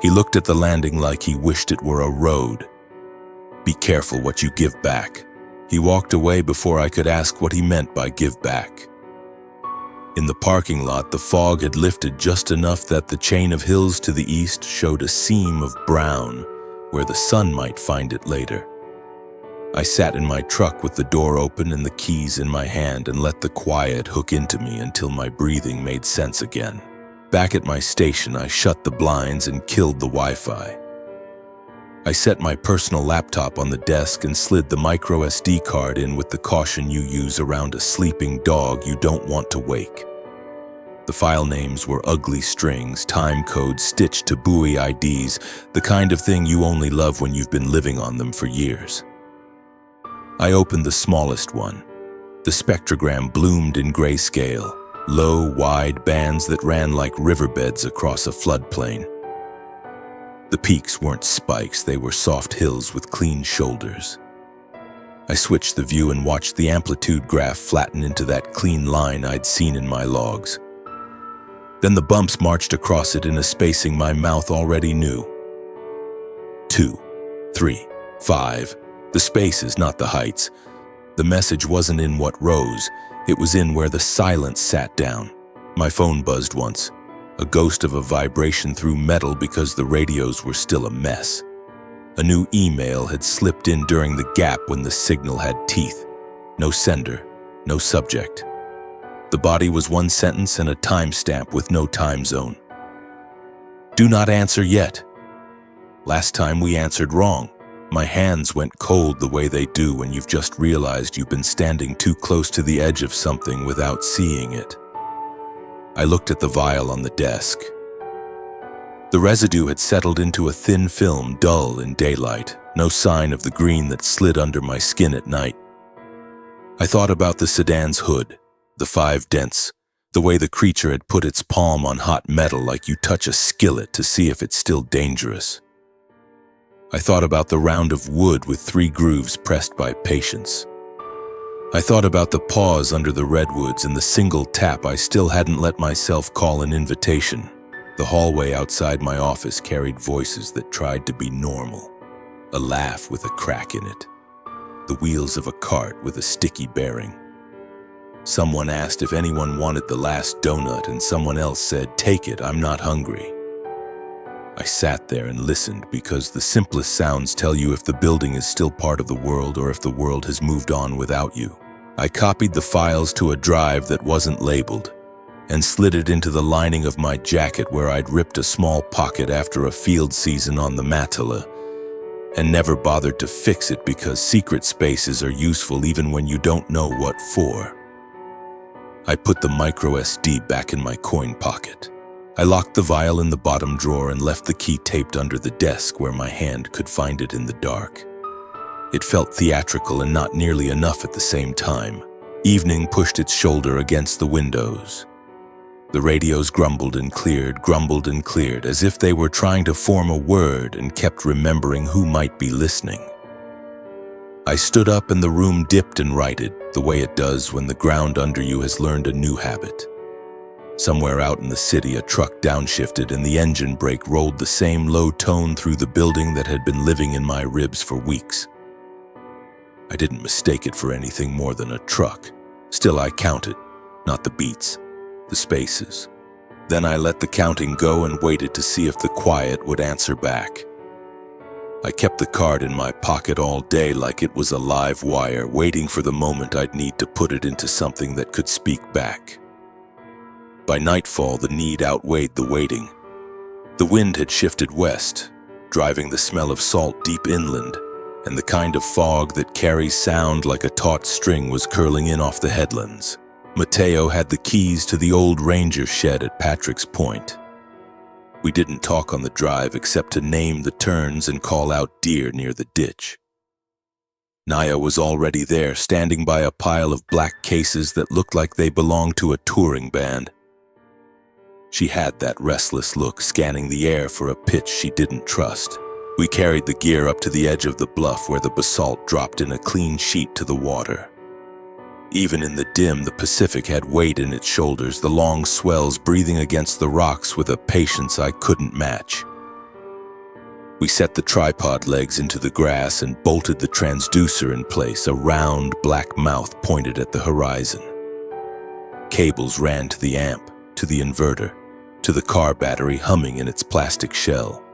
He looked at the landing like he wished it were a road. "Be careful what you give back." He walked away before I could ask what he meant by give back. In the parking lot, the fog had lifted just enough that the chain of hills to the east showed a seam of brown where the sun might find it later. I sat in my truck with the door open and the keys in my hand and let the quiet hook into me until my breathing made sense again. Back at my station, I shut the blinds and killed the Wi-Fi. I set my personal laptop on the desk and slid the micro SD card in with the caution you use around a sleeping dog you don't want to wake. The file names were ugly strings, time codes stitched to buoy IDs, the kind of thing you only love when you've been living on them for years. I opened the smallest one. The spectrogram bloomed in grayscale, low, wide bands that ran like riverbeds across a floodplain. The peaks weren't spikes, they were soft hills with clean shoulders. I switched the view and watched the amplitude graph flatten into that clean line I'd seen in my logs. Then the bumps marched across it in a spacing my mouth already knew. 2, 3, 5. The spaces, not the heights. The message wasn't in what rose, it was in where the silence sat down. My phone buzzed once, a ghost of a vibration through metal because the radios were still a mess. A new email had slipped in during the gap when the signal had teeth. No sender, no subject. The body was one sentence and a timestamp with no time zone. "Do not answer yet." Last time we answered wrong. My hands went cold the way they do when you've just realized you've been standing too close to the edge of something without seeing it. I looked at the vial on the desk. The residue had settled into a thin film, dull in daylight, no sign of the green that slid under my skin at night. I thought about the sedan's hood, the 5 dents, the way the creature had put its palm on hot metal like you touch a skillet to see if it's still dangerous. I thought about the round of wood with 3 grooves pressed by patience. I thought about the pause under the redwoods and the single tap I still hadn't let myself call an invitation. The hallway outside my office carried voices that tried to be normal. A laugh with a crack in it. The wheels of a cart with a sticky bearing. Someone asked if anyone wanted the last donut and someone else said, "Take it, I'm not hungry." I sat there and listened because the simplest sounds tell you if the building is still part of the world or if the world has moved on without you. I copied the files to a drive that wasn't labeled and slid it into the lining of my jacket where I'd ripped a small pocket after a field season on the Matala and never bothered to fix it because secret spaces are useful even when you don't know what for. I put the micro SD back in my coin pocket. I locked the vial in the bottom drawer and left the key taped under the desk where my hand could find it in the dark. It felt theatrical and not nearly enough at the same time. Evening pushed its shoulder against the windows. The radios grumbled and cleared, as if they were trying to form a word and kept remembering who might be listening. I stood up and the room dipped and righted, the way it does when the ground under you has learned a new habit. Somewhere out in the city, a truck downshifted and the engine brake rolled the same low tone through the building that had been living in my ribs for weeks. I didn't mistake it for anything more than a truck. Still, I counted, not the beats, the spaces, Then I let the counting go and waited to see if the quiet would answer back. I kept the card in my pocket all day like it was a live wire, waiting for the moment I'd need to put it into something that could speak back. By nightfall, the need outweighed the waiting. The wind had shifted west, driving the smell of salt deep inland, and the kind of fog that carries sound like a taut string was curling in off the headlands. Mateo had the keys to the old ranger shed at Patrick's Point. We didn't talk on the drive except to name the turns and call out deer near the ditch. Naya was already there, standing by a pile of black cases that looked like they belonged to a touring band. She had that restless look, scanning the air for a pitch she didn't trust. We carried the gear up to the edge of the bluff where the basalt dropped in a clean sheet to the water. Even in the dim, the Pacific had weight in its shoulders, the long swells breathing against the rocks with a patience I couldn't match. We set the tripod legs into the grass and bolted the transducer in place, a round black mouth pointed at the horizon. Cables ran to the amp, to the inverter, to the car battery humming in its plastic shell.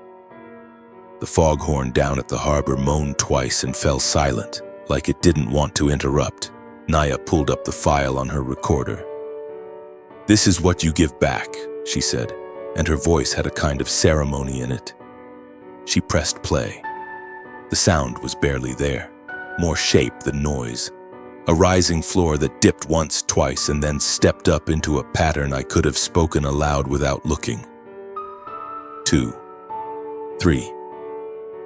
The foghorn down at the harbor moaned twice and fell silent, like it didn't want to interrupt. Naya pulled up the file on her recorder. "This is what you give back," she said, and her voice had a kind of ceremony in it. She pressed play. The sound was barely there, more shape than noise. A rising floor that dipped once, twice, and then stepped up into a pattern I could have spoken aloud without looking. 2, 3,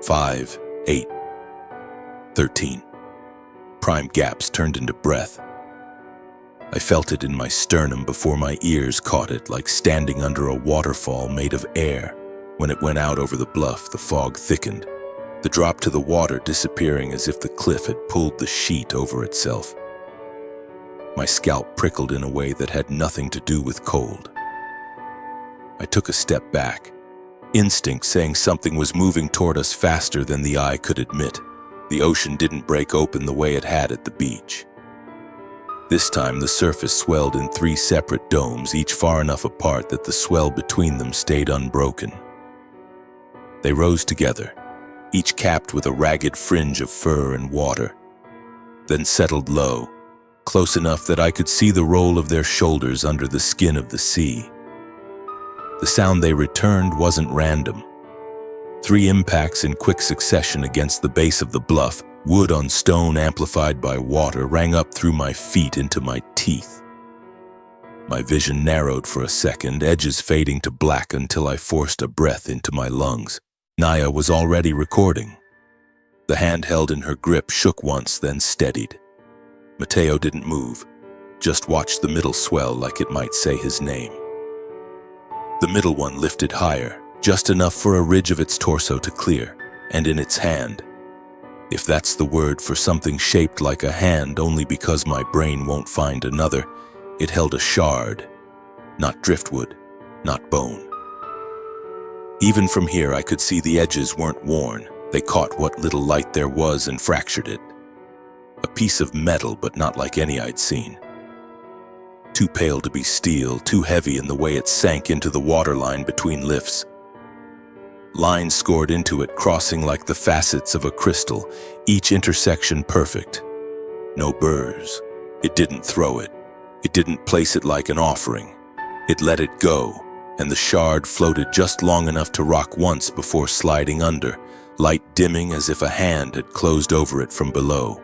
5, 8, 13. Prime gaps turned into breath. I felt it in my sternum before my ears caught it, like standing under a waterfall made of air. When it went out over the bluff, the fog thickened, the drop to the water disappearing as if the cliff had pulled the sheet over itself. My scalp prickled in a way that had nothing to do with cold. I took a step back, instinct saying something was moving toward us faster than the eye could admit. The ocean didn't break open the way it had at the beach. This time the surface swelled in 3 separate domes, each far enough apart that the swell between them stayed unbroken. They rose together, each capped with a ragged fringe of fur and water, then settled low, close enough that I could see the roll of their shoulders under the skin of the sea. The sound they returned wasn't random. 3 impacts in quick succession against the base of the bluff, wood on stone amplified by water, rang up through my feet into my teeth. My vision narrowed for a second, edges fading to black until I forced a breath into my lungs. Naya was already recording. The hand held in her grip shook once, then steadied. Mateo didn't move, just watched the middle swell like it might say his name. The middle one lifted higher, just enough for a ridge of its torso to clear, and in its hand, if that's the word for something shaped like a hand only because my brain won't find another, it held a shard, not driftwood, not bone. Even from here I could see the edges weren't worn. They caught what little light there was and fractured it. A piece of metal, but not like any I'd seen. Too pale to be steel, too heavy in the way it sank into the waterline between lifts. Lines scored into it, crossing like the facets of a crystal, each intersection perfect. No burrs. It didn't throw it. It didn't place it like an offering. It let it go, and the shard floated just long enough to rock once before sliding under, light dimming as if a hand had closed over it from below.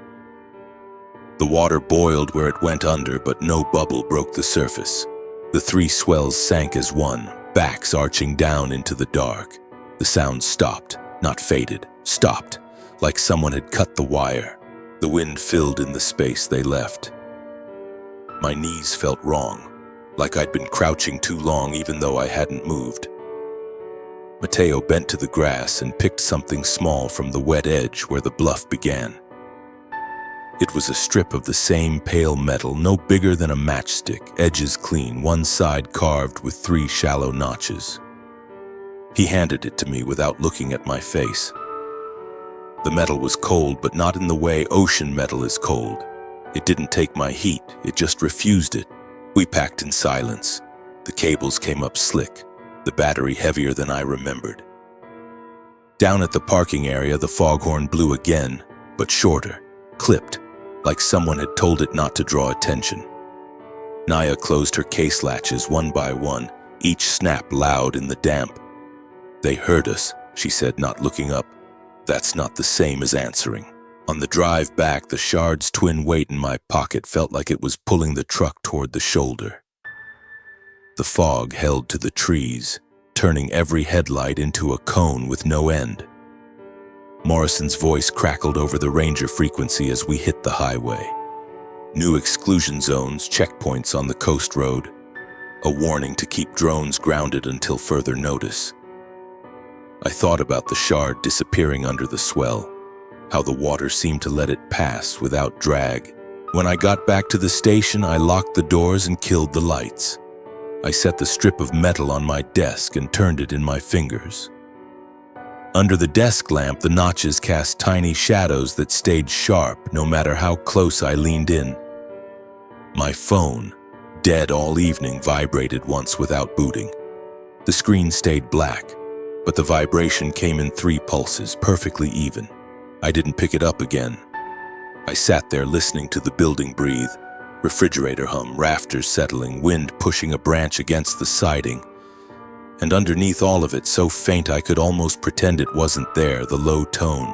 The water boiled where it went under, but no bubble broke the surface. The 3 swells sank as one, backs arching down into the dark. The sound stopped, not faded, stopped, like someone had cut the wire. The wind filled in the space they left. My knees felt wrong, like I'd been crouching too long even though I hadn't moved. Mateo bent to the grass and picked something small from the wet edge where the bluff began. It was a strip of the same pale metal, no bigger than a matchstick, edges clean, one side carved with 3 shallow notches. He handed it to me without looking at my face. The metal was cold, but not in the way ocean metal is cold. It didn't take my heat, it just refused it. We packed in silence. The cables came up slick, the battery heavier than I remembered. Down at the parking area, the foghorn blew again, but shorter, clipped, like someone had told it not to draw attention. Naya closed her case latches one by one, each snap loud in the damp. "They heard us," she said, not looking up. "That's not the same as answering." On the drive back, the shard's twin weight in my pocket felt like it was pulling the truck toward the shoulder. The fog held to the trees, turning every headlight into a cone with no end. Morrison's voice crackled over the ranger frequency as we hit the highway. New exclusion zones, checkpoints on the coast road, a warning to keep drones grounded until further notice. I thought about the shard disappearing under the swell, how the water seemed to let it pass without drag. When I got back to the station, I locked the doors and killed the lights. I set the strip of metal on my desk and turned it in my fingers. Under the desk lamp, the notches cast tiny shadows that stayed sharp no matter how close I leaned in. My phone, dead all evening, vibrated once without booting. The screen stayed black, but the vibration came in 3 pulses, perfectly even. I didn't pick it up again. I sat there listening to the building breathe, refrigerator hum, rafters settling, wind pushing a branch against the siding. And underneath all of it, so faint I could almost pretend it wasn't there, the low tone.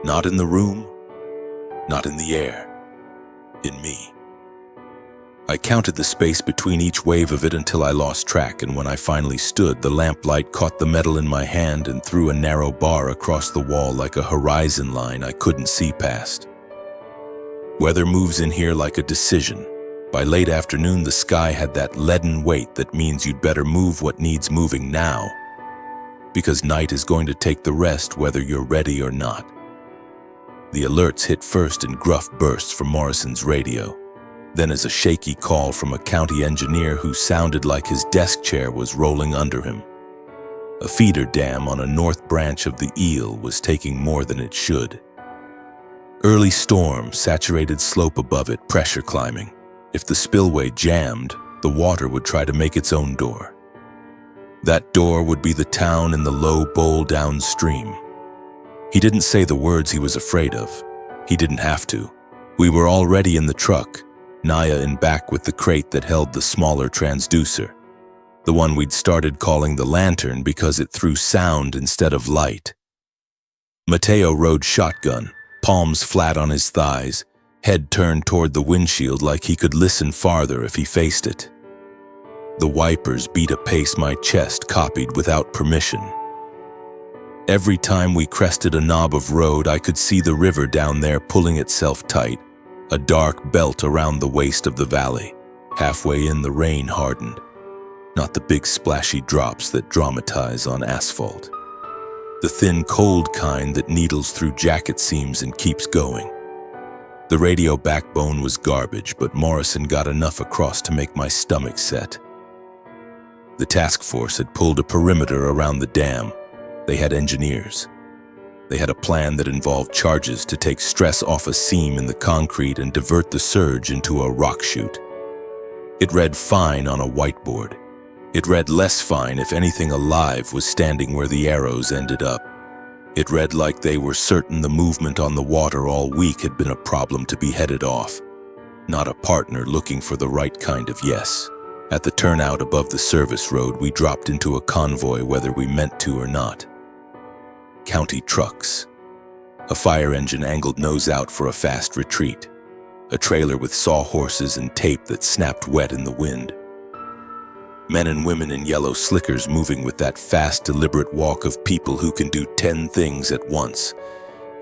Not in the room, not in the air, in me. I counted the space between each wave of it until I lost track, and when I finally stood, the lamplight caught the metal in my hand and threw a narrow bar across the wall like a horizon line I couldn't see past. Weather moves in here like a decision. By late afternoon, the sky had that leaden weight that means you'd better move what needs moving now, because night is going to take the rest whether you're ready or not. The alerts hit first in gruff bursts from Morrison's radio, then as a shaky call from a county engineer who sounded like his desk chair was rolling under him. A feeder dam on a north branch of the Eel was taking more than it should. Early storm, saturated slope above it, pressure climbing. If the spillway jammed, the water would try to make its own door. That door would be the town in the low bowl downstream. He didn't say the words he was afraid of. He didn't have to. We were already in the truck, Naya in back with the crate that held the smaller transducer, the one we'd started calling the lantern because it threw sound instead of light. Mateo rode shotgun, palms flat on his thighs, head turned toward the windshield like he could listen farther if he faced it. The wipers beat a pace my chest copied without permission. Every time we crested a knob of road, I could see the river down there pulling itself tight, a dark belt around the waist of the valley. Halfway in, the rain hardened, not the big splashy drops that dramatize on asphalt. The thin, cold kind that needles through jacket seams and keeps going. The radio backbone was garbage, but Morrison got enough across to make my stomach set. The task force had pulled a perimeter around the dam. They had engineers. They had a plan that involved charges to take stress off a seam in the concrete and divert the surge into a rock chute. It read fine on a whiteboard. It read less fine if anything alive was standing where the arrows ended up. It read like they were certain the movement on the water all week had been a problem to be headed off, not a partner looking for the right kind of yes. At the turnout above the service road, we dropped into a convoy whether we meant to or not. County trucks. A fire engine angled nose out for a fast retreat. A trailer with sawhorses and tape that snapped wet in the wind. Men and women in yellow slickers moving with that fast, deliberate walk of people who can do 10 things at once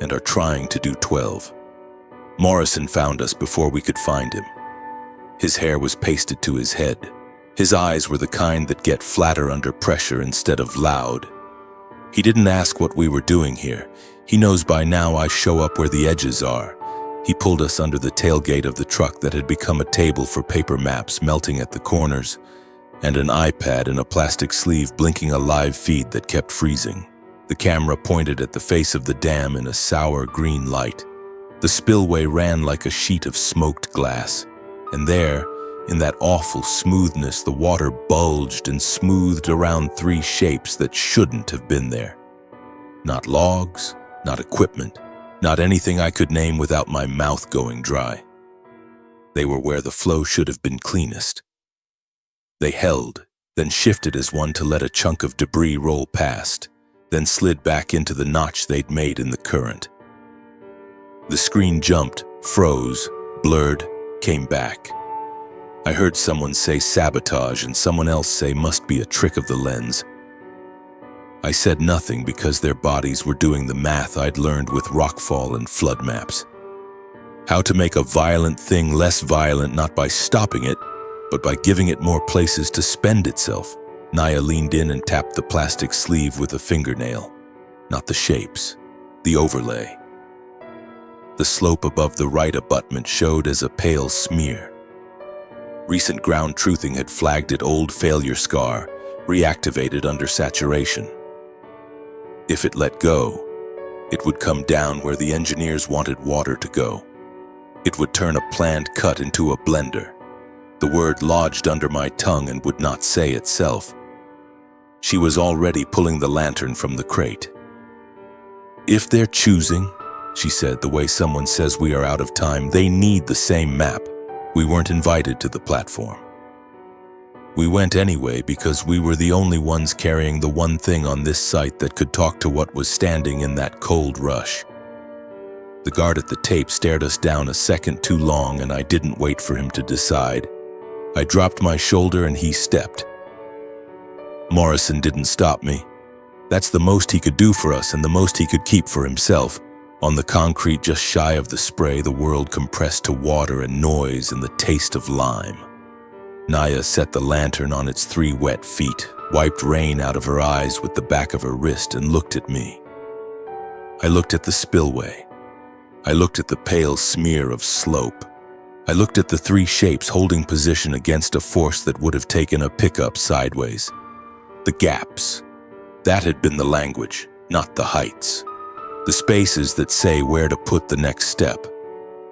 and are trying to do 12. Morrison found us before we could find him. His hair was pasted to his head. His eyes were the kind that get flatter under pressure instead of loud. He didn't ask what we were doing here. He knows by now I show up where the edges are. He pulled us under the tailgate of the truck that had become a table for paper maps melting at the corners, and an iPad in a plastic sleeve blinking a live feed that kept freezing. The camera pointed at the face of the dam in a sour green light. The spillway ran like a sheet of smoked glass, and there, In that awful smoothness, the water bulged and smoothed around three shapes that shouldn't have been there. Not logs, not equipment, not anything I could name without my mouth going dry. They were where the flow should have been cleanest. They held, then shifted as one to let a chunk of debris roll past, then slid back into the notch they'd made in the current. The screen jumped, froze, blurred, came back. I heard someone say sabotage and someone else say must be a trick of the lens. I said nothing because their bodies were doing the math I'd learned with rockfall and flood maps. How to make a violent thing less violent, not by stopping it, but by giving it more places to spend itself. Naya leaned in and tapped the plastic sleeve with a fingernail. Not the shapes, the overlay. The slope above the right abutment showed as a pale smear. Recent ground truthing had flagged it old failure scar, reactivated under saturation. If it let go, it would come down where the engineers wanted water to go. It would turn a planned cut into a blender. The word lodged under my tongue and would not say itself. She was already pulling the lantern from the crate. If they're choosing, she said, the way someone says we are out of time, they need the same map. We weren't invited to the platform. We went anyway because we were the only ones carrying the one thing on this site that could talk to what was standing in that cold rush. The guard at the tape stared us down a second too long, and I didn't wait for him to decide. I dropped my shoulder and he stepped. Morrison didn't stop me. That's the most he could do for us and the most he could keep for himself. On the concrete just shy of the spray, the world compressed to water and noise and the taste of lime. Naya set the lantern on its 3 wet feet, wiped rain out of her eyes with the back of her wrist, and looked at me. I looked at the spillway. I looked at the pale smear of slope. I looked at the 3 shapes holding position against a force that would have taken a pickup sideways. The gaps. That had been the language, not the heights. The spaces that say where to put the next step.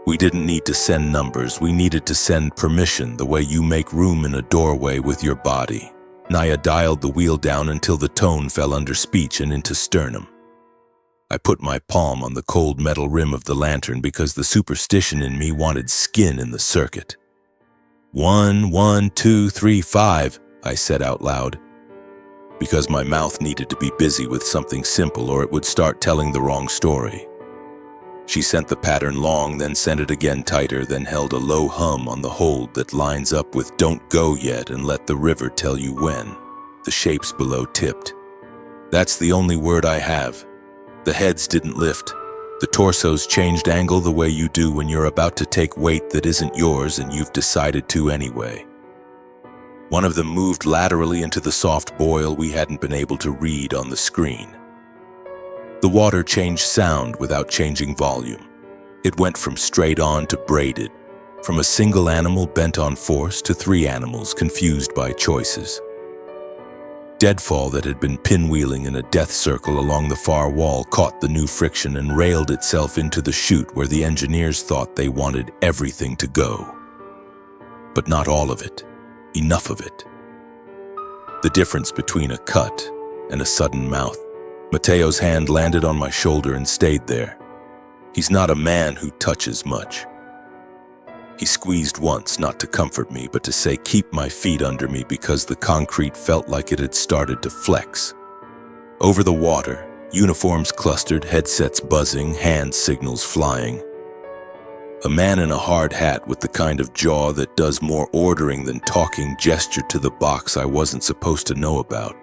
We didn't need to send numbers, we needed to send permission, the way you make room in a doorway with your body. Naya dialed the wheel down until the tone fell under speech and into sternum. I put my palm on the cold metal rim of the lantern because the superstition in me wanted skin in the circuit. 1, 1, 2, 3, 5, I said out loud. Because my mouth needed to be busy with something simple or it would start telling the wrong story. She sent the pattern long, then sent it again tighter, then held a low hum on the hold that lines up with "Don't go yet and let the river tell you when." The shapes below tipped. That's the only word I have. The heads didn't lift. The torsos changed angle the way you do when you're about to take weight that isn't yours and you've decided to anyway. One of them moved laterally into the soft boil we hadn't been able to read on the screen. The water changed sound without changing volume. It went from straight on to braided, from a single animal bent on force to 3 animals confused by choices. Deadfall that had been pinwheeling in a death circle along the far wall caught the new friction and railed itself into the chute where the engineers thought they wanted everything to go. But not all of it. Enough of it. The difference between a cut and a sudden mouth. Mateo's hand landed on my shoulder and stayed there. He's not a man who touches much. He squeezed once, not to comfort me, but to say keep my feet under me because the concrete felt like it had started to flex. Over the water, uniforms clustered, headsets buzzing, hand signals flying. A man in a hard hat with the kind of jaw that does more ordering than talking gestured to the box I wasn't supposed to know about.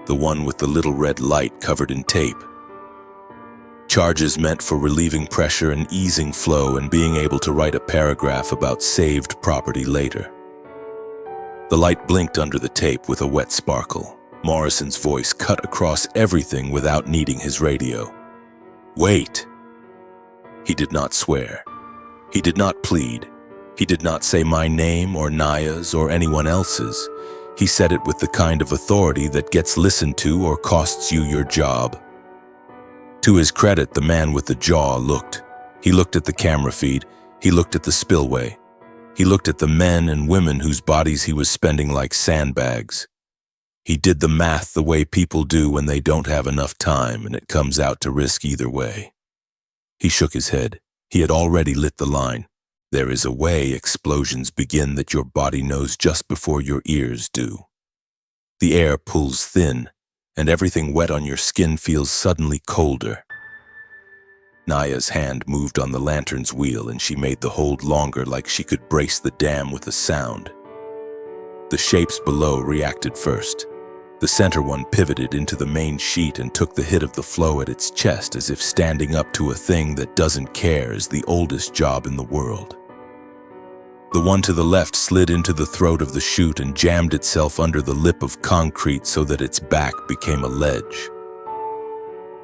The one with the little red light covered in tape. Charges meant for relieving pressure and easing flow and being able to write a paragraph about saved property later. The light blinked under the tape with a wet sparkle. Morrison's voice cut across everything without needing his radio. Wait! He did not swear. He did not plead. He did not say my name or Naya's or anyone else's. He said it with the kind of authority that gets listened to or costs you your job. To his credit, the man with the jaw looked. He looked at the camera feed. He looked at the spillway. He looked at the men and women whose bodies he was spending like sandbags. He did the math the way people do when they don't have enough time and it comes out to risk either way. He shook his head. He had already lit the line. There is a way explosions begin that your body knows just before your ears do. The air pulls thin, and everything wet on your skin feels suddenly colder. Naya's hand moved on the lantern's wheel and she made the hold longer like she could brace the dam with a sound. The shapes below reacted first. The center one pivoted into the main sheet and took the hit of the flow at its chest as if standing up to a thing that doesn't care is the oldest job in the world. The one to the left slid into the throat of the chute and jammed itself under the lip of concrete so that its back became a ledge.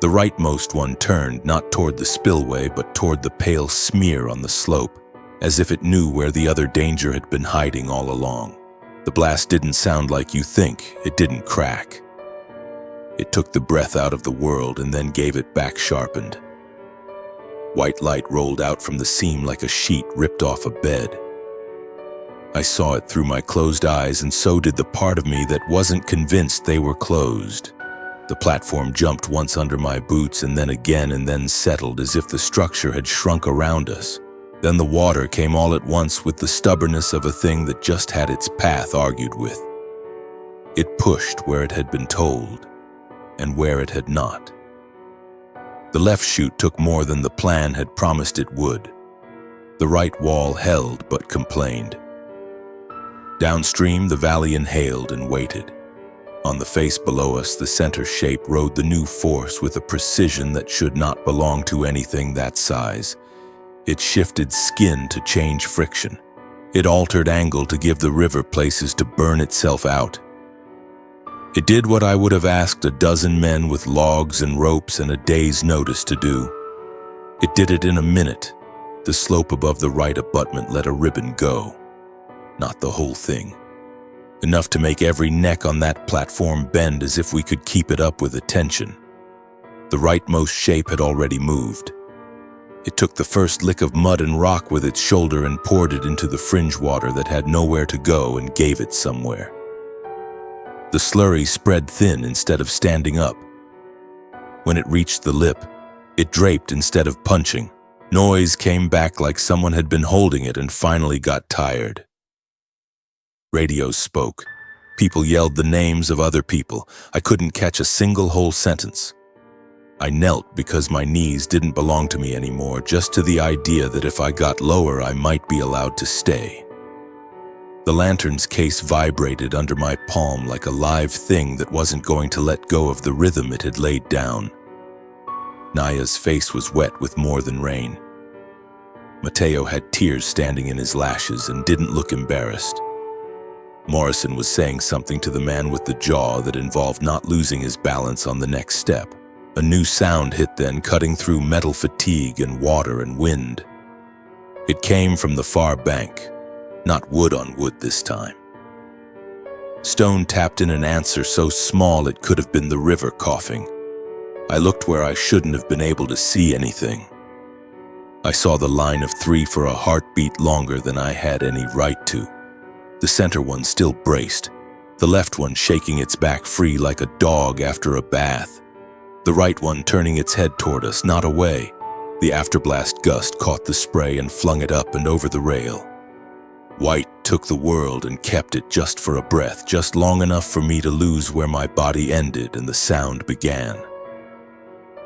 The rightmost one turned not toward the spillway but toward the pale smear on the slope, as if it knew where the other danger had been hiding all along. The blast didn't sound like you think, it didn't crack. It took the breath out of the world and then gave it back sharpened. White light rolled out from the seam like a sheet ripped off a bed. I saw it through my closed eyes, and so did the part of me that wasn't convinced they were closed. The platform jumped once under my boots and then again and then settled as if the structure had shrunk around us. Then the water came all at once with the stubbornness of a thing that just had its path argued with. It pushed where it had been told, and where it had not. The left chute took more than the plan had promised it would. The right wall held but complained. Downstream, the valley inhaled and waited. On the face below us, the center shape rode the new force with a precision that should not belong to anything that size. It shifted skin to change friction. It altered angle to give the river places to burn itself out. It did what I would have asked a dozen men with logs and ropes and a day's notice to do. It did it in a minute. The slope above the right abutment let a ribbon go. Not the whole thing. Enough to make every neck on that platform bend as if we could keep it up with attention. The rightmost shape had already moved. It took the first lick of mud and rock with its shoulder and poured it into the fringe water that had nowhere to go and gave it somewhere. The slurry spread thin instead of standing up. When it reached the lip, it draped instead of punching. Noise came back like someone had been holding it and finally got tired. Radios spoke. People yelled the names of other people. I couldn't catch a single whole sentence. I knelt because my knees didn't belong to me anymore, just to the idea that if I got lower, I might be allowed to stay. The lantern's case vibrated under my palm like a live thing that wasn't going to let go of the rhythm it had laid down. Naya's face was wet with more than rain. Mateo had tears standing in his lashes and didn't look embarrassed. Morrison was saying something to the man with the jaw that involved not losing his balance on the next step. A new sound hit then, cutting through metal fatigue and water and wind. It came from the far bank, not wood on wood this time. Stone tapped in an answer so small it could have been the river coughing. I looked where I shouldn't have been able to see anything. I saw the line of 3 for a heartbeat longer than I had any right to. The center one still braced, the left one shaking its back free like a dog after a bath. The right one turning its head toward us, not away. The afterblast gust caught the spray and flung it up and over the rail. White took the world and kept it just for a breath, just long enough for me to lose where my body ended and the sound began.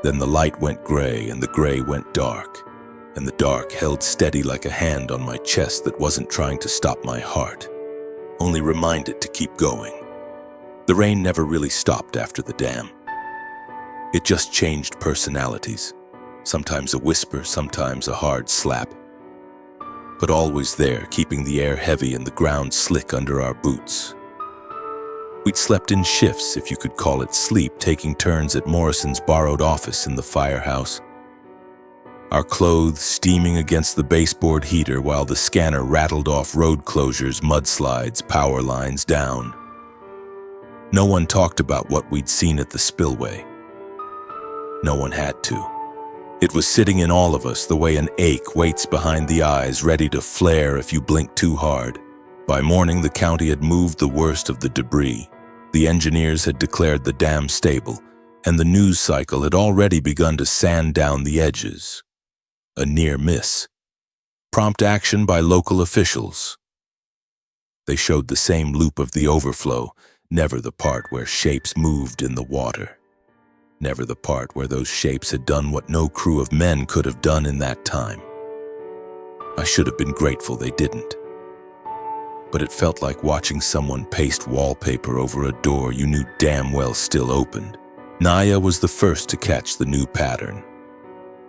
Then the light went gray and the gray went dark, and the dark held steady like a hand on my chest that wasn't trying to stop my heart, only remind it to keep going. The rain never really stopped after the dam. It just changed personalities, sometimes a whisper, sometimes a hard slap, but always there, keeping the air heavy and the ground slick under our boots. We'd slept in shifts, if you could call it sleep, taking turns at Morrison's borrowed office in the firehouse. Our clothes steaming against the baseboard heater while the scanner rattled off road closures, mudslides, power lines down. No one talked about what we'd seen at the spillway. No one had to. It was sitting in all of us the way an ache waits behind the eyes, ready to flare if you blink too hard. By morning, the county had moved the worst of the debris. The engineers had declared the dam stable, and the news cycle had already begun to sand down the edges. A near miss. Prompt action by local officials. They showed the same loop of the overflow, never the part where shapes moved in the water. Never the part where those shapes had done what no crew of men could have done in that time. I should have been grateful they didn't. But it felt like watching someone paste wallpaper over a door you knew damn well still opened. Naya was the first to catch the new pattern.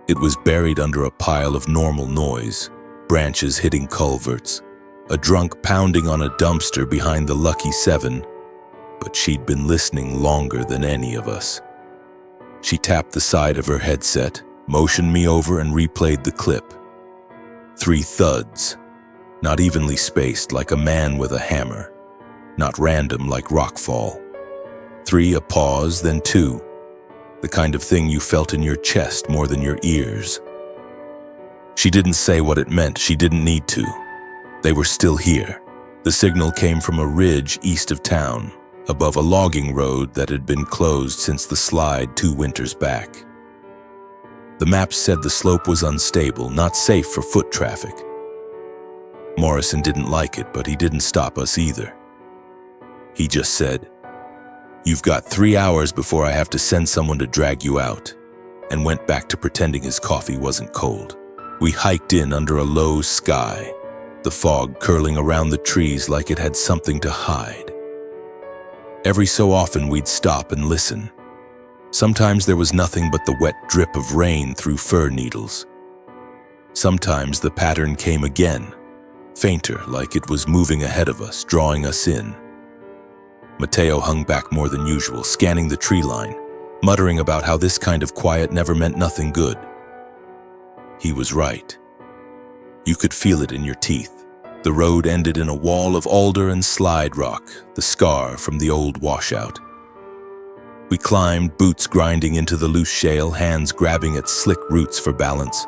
It was buried under a pile of normal noise, branches hitting culverts, a drunk pounding on a dumpster behind the Lucky 7, but she'd been listening longer than any of us. She tapped the side of her headset, motioned me over, and replayed the clip. 3 thuds, not evenly spaced like a man with a hammer, not random like rockfall. 3 a pause, then 2, the kind of thing you felt in your chest more than your ears. She didn't say what it meant, she didn't need to. They were still here. The signal came from a ridge east of town, above a logging road that had been closed since the slide 2 winters back. The maps said the slope was unstable, not safe for foot traffic. Morrison didn't like it, but he didn't stop us either. He just said, "You've got 3 hours before I have to send someone to drag you out," and went back to pretending his coffee wasn't cold. We hiked in under a low sky, the fog curling around the trees like it had something to hide. Every so often we'd stop and listen. Sometimes there was nothing but the wet drip of rain through fir needles. Sometimes the pattern came again, fainter, like it was moving ahead of us, drawing us in. Mateo hung back more than usual, scanning the tree line, muttering about how this kind of quiet never meant nothing good. He was right. You could feel it in your teeth. The road ended in a wall of alder and slide rock, the scar from the old washout. We climbed, boots grinding into the loose shale, hands grabbing at slick roots for balance.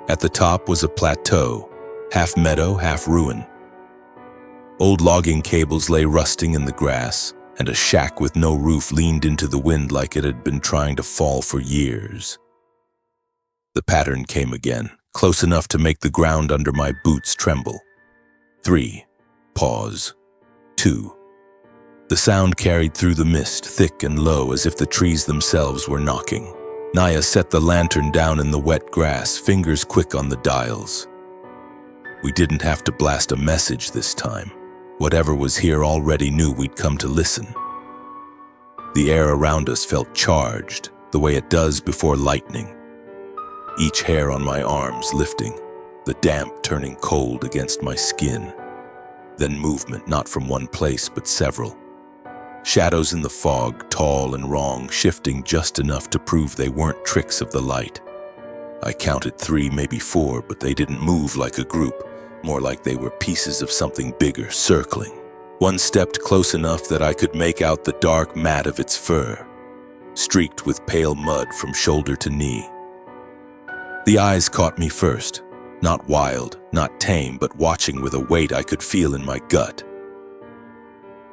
At the top was a plateau, half meadow, half ruin. Old logging cables lay rusting in the grass, and a shack with no roof leaned into the wind like it had been trying to fall for years. The pattern came again, close enough to make the ground under my boots tremble. 3. Pause. 2. The sound carried through the mist, thick and low, as if the trees themselves were knocking. Naya set the lantern down in the wet grass, fingers quick on the dials. We didn't have to blast a message this time. Whatever was here already knew we'd come to listen. The air around us felt charged, the way it does before lightning. Each hair on my arms lifting, the damp turning cold against my skin. Then movement, not from one place, but several. Shadows in the fog, tall and wrong, shifting just enough to prove they weren't tricks of the light. I counted 3, maybe 4, but they didn't move like a group, more like they were pieces of something bigger, circling. One stepped close enough that I could make out the dark mat of its fur, streaked with pale mud from shoulder to knee. The eyes caught me first. Not wild, not tame, but watching with a weight I could feel in my gut.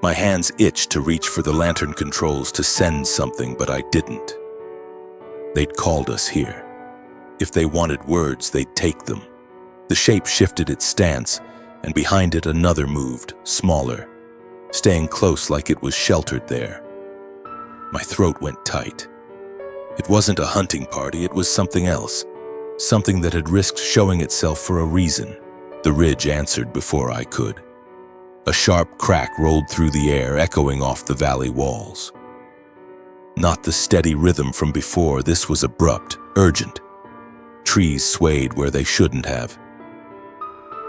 My hands itched to reach for the lantern controls to send something, but I didn't. They'd called us here. If they wanted words, they'd take them. The shape shifted its stance, and behind it another moved, smaller, staying close like it was sheltered there. My throat went tight. It wasn't a hunting party, it was something else. Something that had risked showing itself for a reason. The ridge answered before I could. A sharp crack rolled through the air, echoing off the valley walls. Not the steady rhythm from before, this was abrupt, urgent. Trees swayed where they shouldn't have.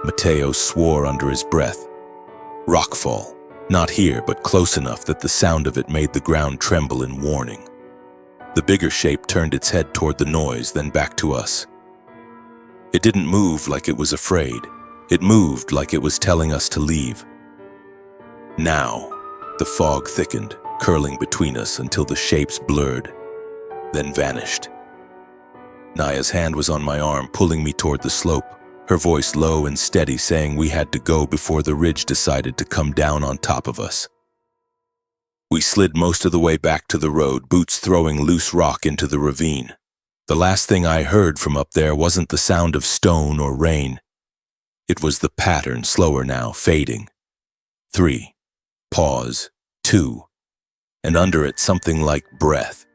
Mateo swore under his breath. Rockfall, not here, but close enough that the sound of it made the ground tremble in warning. The bigger shape turned its head toward the noise, then back to us. It didn't move like it was afraid. It moved like it was telling us to leave. Now, the fog thickened, curling between us until the shapes blurred, then vanished. Naya's hand was on my arm, pulling me toward the slope, her voice low and steady, saying we had to go before the ridge decided to come down on top of us. We slid most of the way back to the road, Boots throwing loose rock into the ravine. The last thing I heard from up there wasn't the sound of stone or rain. It was the pattern, slower now, fading. 3. Pause. 2. And under it something like breath.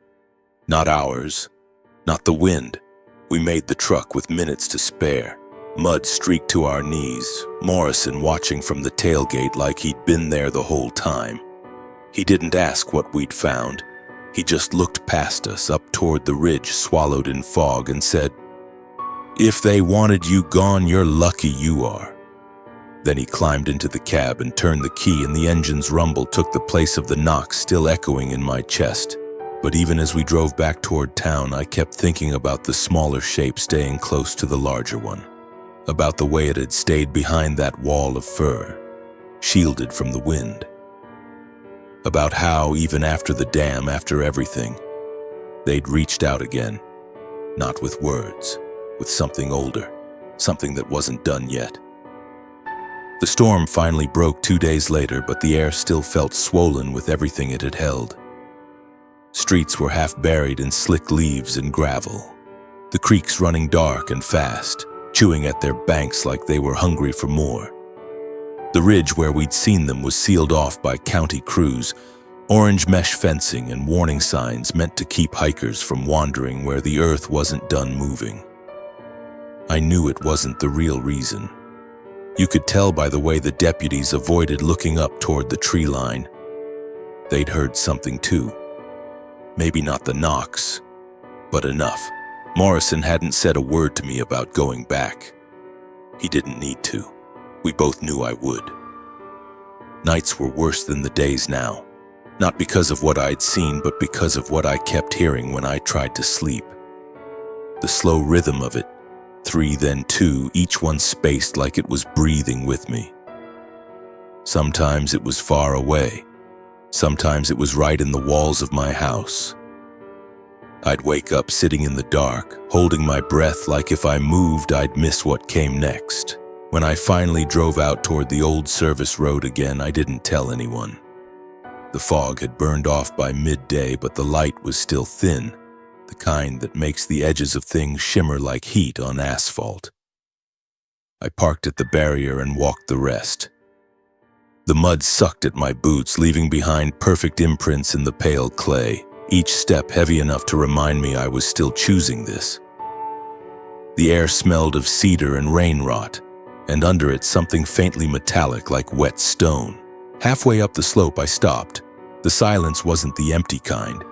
Not ours. Not the wind. We made the truck with minutes to spare. Mud streaked to our knees, Morrison watching from the tailgate like he'd been there the whole time. He didn't ask what we'd found. He just looked past us, up toward the ridge swallowed in fog, and said, "If they wanted you gone, you're lucky you are." Then he climbed into the cab and turned the key, and the engine's rumble took the place of the knock still echoing in my chest. But even as we drove back toward town, I kept thinking about the smaller shape staying close to the larger one, about the way it had stayed behind that wall of fur, shielded from the wind. About how, even after the dam, after everything, they'd reached out again, not with words, with something older, something that wasn't done yet. The storm finally broke 2 days later, but the air still felt swollen with everything it had held. Streets were half buried in slick leaves and gravel, the creeks running dark and fast, chewing at their banks like they were hungry for more. The ridge where we'd seen them was sealed off by county crews, orange mesh fencing and warning signs meant to keep hikers from wandering where the earth wasn't done moving. I knew it wasn't the real reason. You could tell by the way the deputies avoided looking up toward the tree line. They'd heard something too. Maybe not the knocks, but enough. Morrison hadn't said a word to me about going back. He didn't need to. We both knew I would. Nights were worse than the days now, not because of what I'd seen, but because of what I kept hearing when I tried to sleep. The slow rhythm of it, 3 then 2, each one spaced like it was breathing with me. Sometimes it was far away. Sometimes it was right in the walls of my house. I'd wake up sitting in the dark, holding my breath like if I moved I'd miss what came next. When I finally drove out toward the old service road again, I didn't tell anyone. The fog had burned off by midday, but the light was still thin, the kind that makes the edges of things shimmer like heat on asphalt. I parked at the barrier and walked the rest. The mud sucked at my boots, leaving behind perfect imprints in the pale clay, each step heavy enough to remind me I was still choosing this. The air smelled of cedar and rain rot, and under it something faintly metallic like wet stone. Halfway up the slope I stopped. The silence wasn't the empty kind.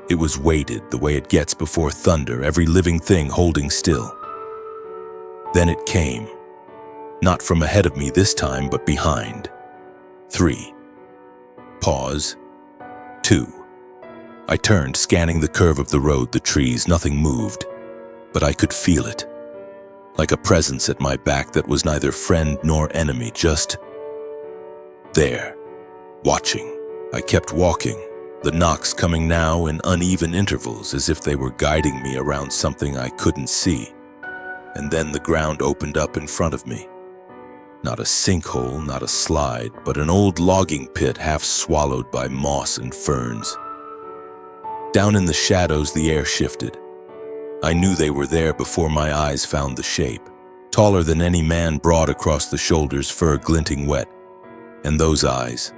It was weighted the way it gets before thunder, every living thing holding still. Then it came. Not from ahead of me this time, but behind. 3. Pause. 2. I turned, scanning the curve of the road, the trees. Nothing moved, but I could feel it. Like a presence at my back that was neither friend nor enemy, just there, watching. I kept walking, the knocks coming now in uneven intervals as if they were guiding me around something I couldn't see. And then the ground opened up in front of me. Not a sinkhole, not a slide, but an old logging pit half swallowed by moss and ferns. Down in the shadows, the air shifted. I knew they were there before my eyes found the shape. Taller than any man, broad across the shoulders, fur glinting wet. And those eyes.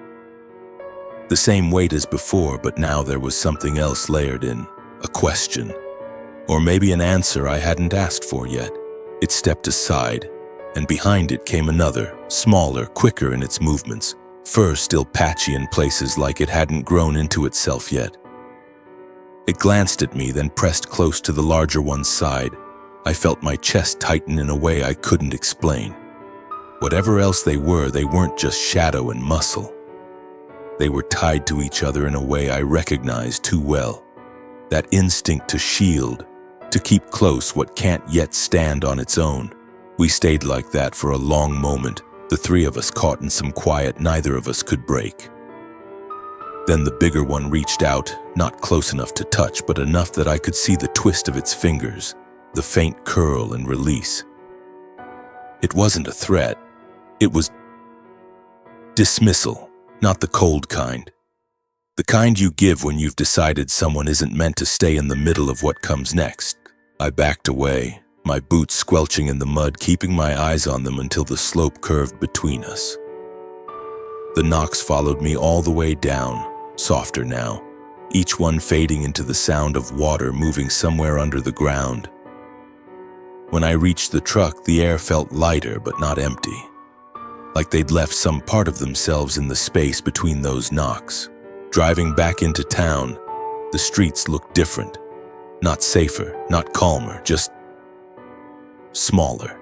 The same weight as before, but now there was something else layered in. A question. Or maybe an answer I hadn't asked for yet. It stepped aside, and behind it came another, smaller, quicker in its movements, fur still patchy in places like it hadn't grown into itself yet. It glanced at me, then pressed close to the larger one's side. I felt my chest tighten in a way I couldn't explain. Whatever else they weren't just shadow and muscle. They were tied to each other in a way I recognized too well. That instinct to shield, to keep close what can't yet stand on its own. We stayed like that for a long moment, the 3 of us caught in some quiet neither of us could break. Then the bigger one reached out, not close enough to touch, but enough that I could see the twist of its fingers, the faint curl and release. It wasn't a threat. It was dismissal, not the cold kind. The kind you give when you've decided someone isn't meant to stay in the middle of what comes next. I backed away, my boots squelching in the mud, keeping my eyes on them until the slope curved between us. The knocks followed me all the way down, softer now, each one fading into the sound of water moving somewhere under the ground. When I reached the truck, the air felt lighter but not empty, like they'd left some part of themselves in the space between those knocks. Driving back into town, the streets looked different. Not safer, not calmer, just smaller.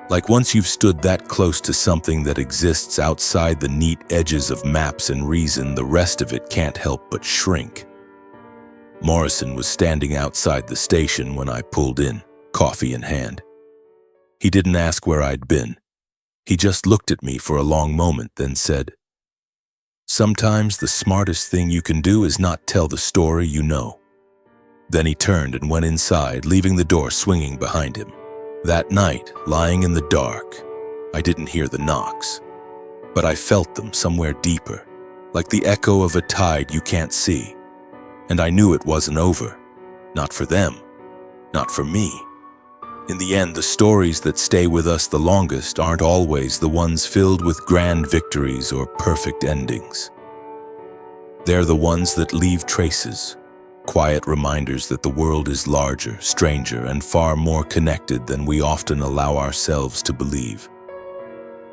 Like once you've stood that close to something that exists outside the neat edges of maps and reason, the rest of it can't help but shrink. Morrison was standing outside the station when I pulled in, coffee in hand. He didn't ask where I'd been. He just looked at me for a long moment, then said, "Sometimes the smartest thing you can do is not tell the story you know." Then he turned and went inside, leaving the door swinging behind him. That night, lying in the dark, I didn't hear the knocks, but I felt them somewhere deeper, like the echo of a tide you can't see. And I knew it wasn't over. Not for them, not for me. In the end, the stories that stay with us the longest aren't always the ones filled with grand victories or perfect endings. They're the ones that leave traces, quiet reminders that the world is larger, stranger, and far more connected than we often allow ourselves to believe.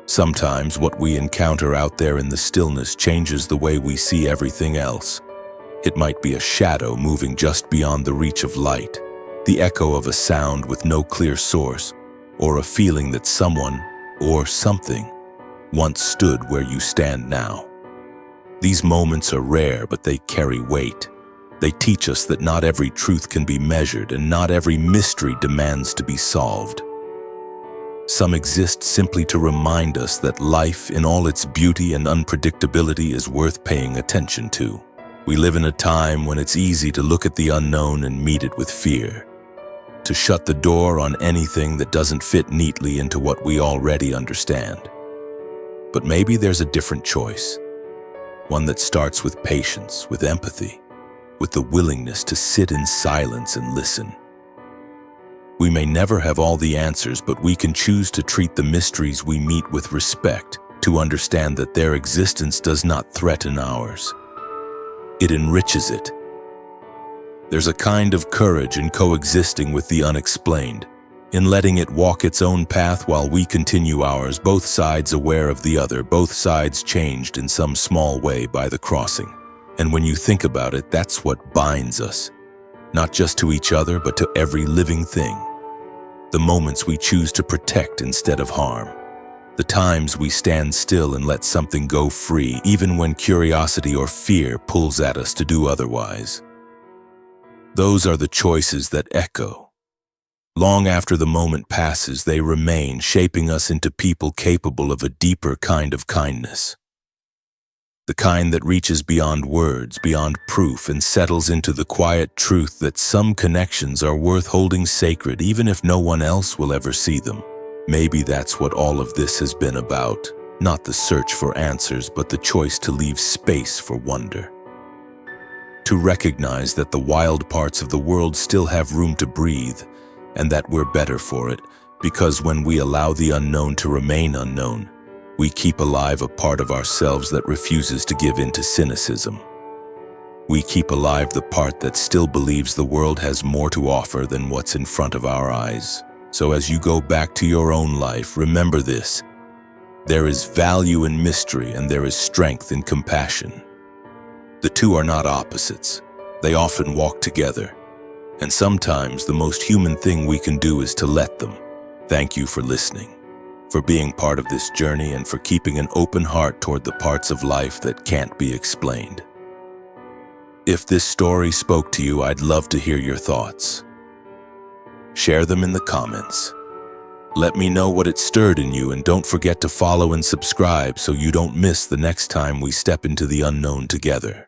Sometimes what we encounter out there in the stillness changes the way we see everything else. It might be a shadow moving just beyond the reach of light, the echo of a sound with no clear source, or a feeling that someone, or something, once stood where you stand now. These moments are rare, but they carry weight. They teach us that not every truth can be measured and not every mystery demands to be solved. Some exist simply to remind us that life, in all its beauty and unpredictability, is worth paying attention to. We live in a time when it's easy to look at the unknown and meet it with fear, to shut the door on anything that doesn't fit neatly into what we already understand. But maybe there's a different choice, one that starts with patience, with empathy, with the willingness to sit in silence and listen. We may never have all the answers, but we can choose to treat the mysteries we meet with respect, to understand that their existence does not threaten ours. It enriches it. There's a kind of courage in coexisting with the unexplained, in letting it walk its own path while we continue ours, both sides aware of the other, both sides changed in some small way by the crossing. And when you think about it, that's what binds us, not just to each other, but to every living thing. The moments we choose to protect instead of harm. The times we stand still and let something go free, even when curiosity or fear pulls at us to do otherwise. Those are the choices that echo. Long after the moment passes, they remain, shaping us into people capable of a deeper kind of kindness. The kind that reaches beyond words, beyond proof, and settles into the quiet truth that some connections are worth holding sacred even if no one else will ever see them. Maybe that's what all of this has been about. Not the search for answers, but the choice to leave space for wonder. To recognize that the wild parts of the world still have room to breathe, and that we're better for it, because when we allow the unknown to remain unknown, we keep alive a part of ourselves that refuses to give in to cynicism. We keep alive the part that still believes the world has more to offer than what's in front of our eyes. So as you go back to your own life, remember this: there is value in mystery and there is strength in compassion. The two are not opposites. They often walk together. And sometimes the most human thing we can do is to let them. Thank you for listening, for being part of this journey, and for keeping an open heart toward the parts of life that can't be explained. If this story spoke to you, I'd love to hear your thoughts. Share them in the comments. Let me know what it stirred in you, and don't forget to follow and subscribe so you don't miss the next time we step into the unknown together.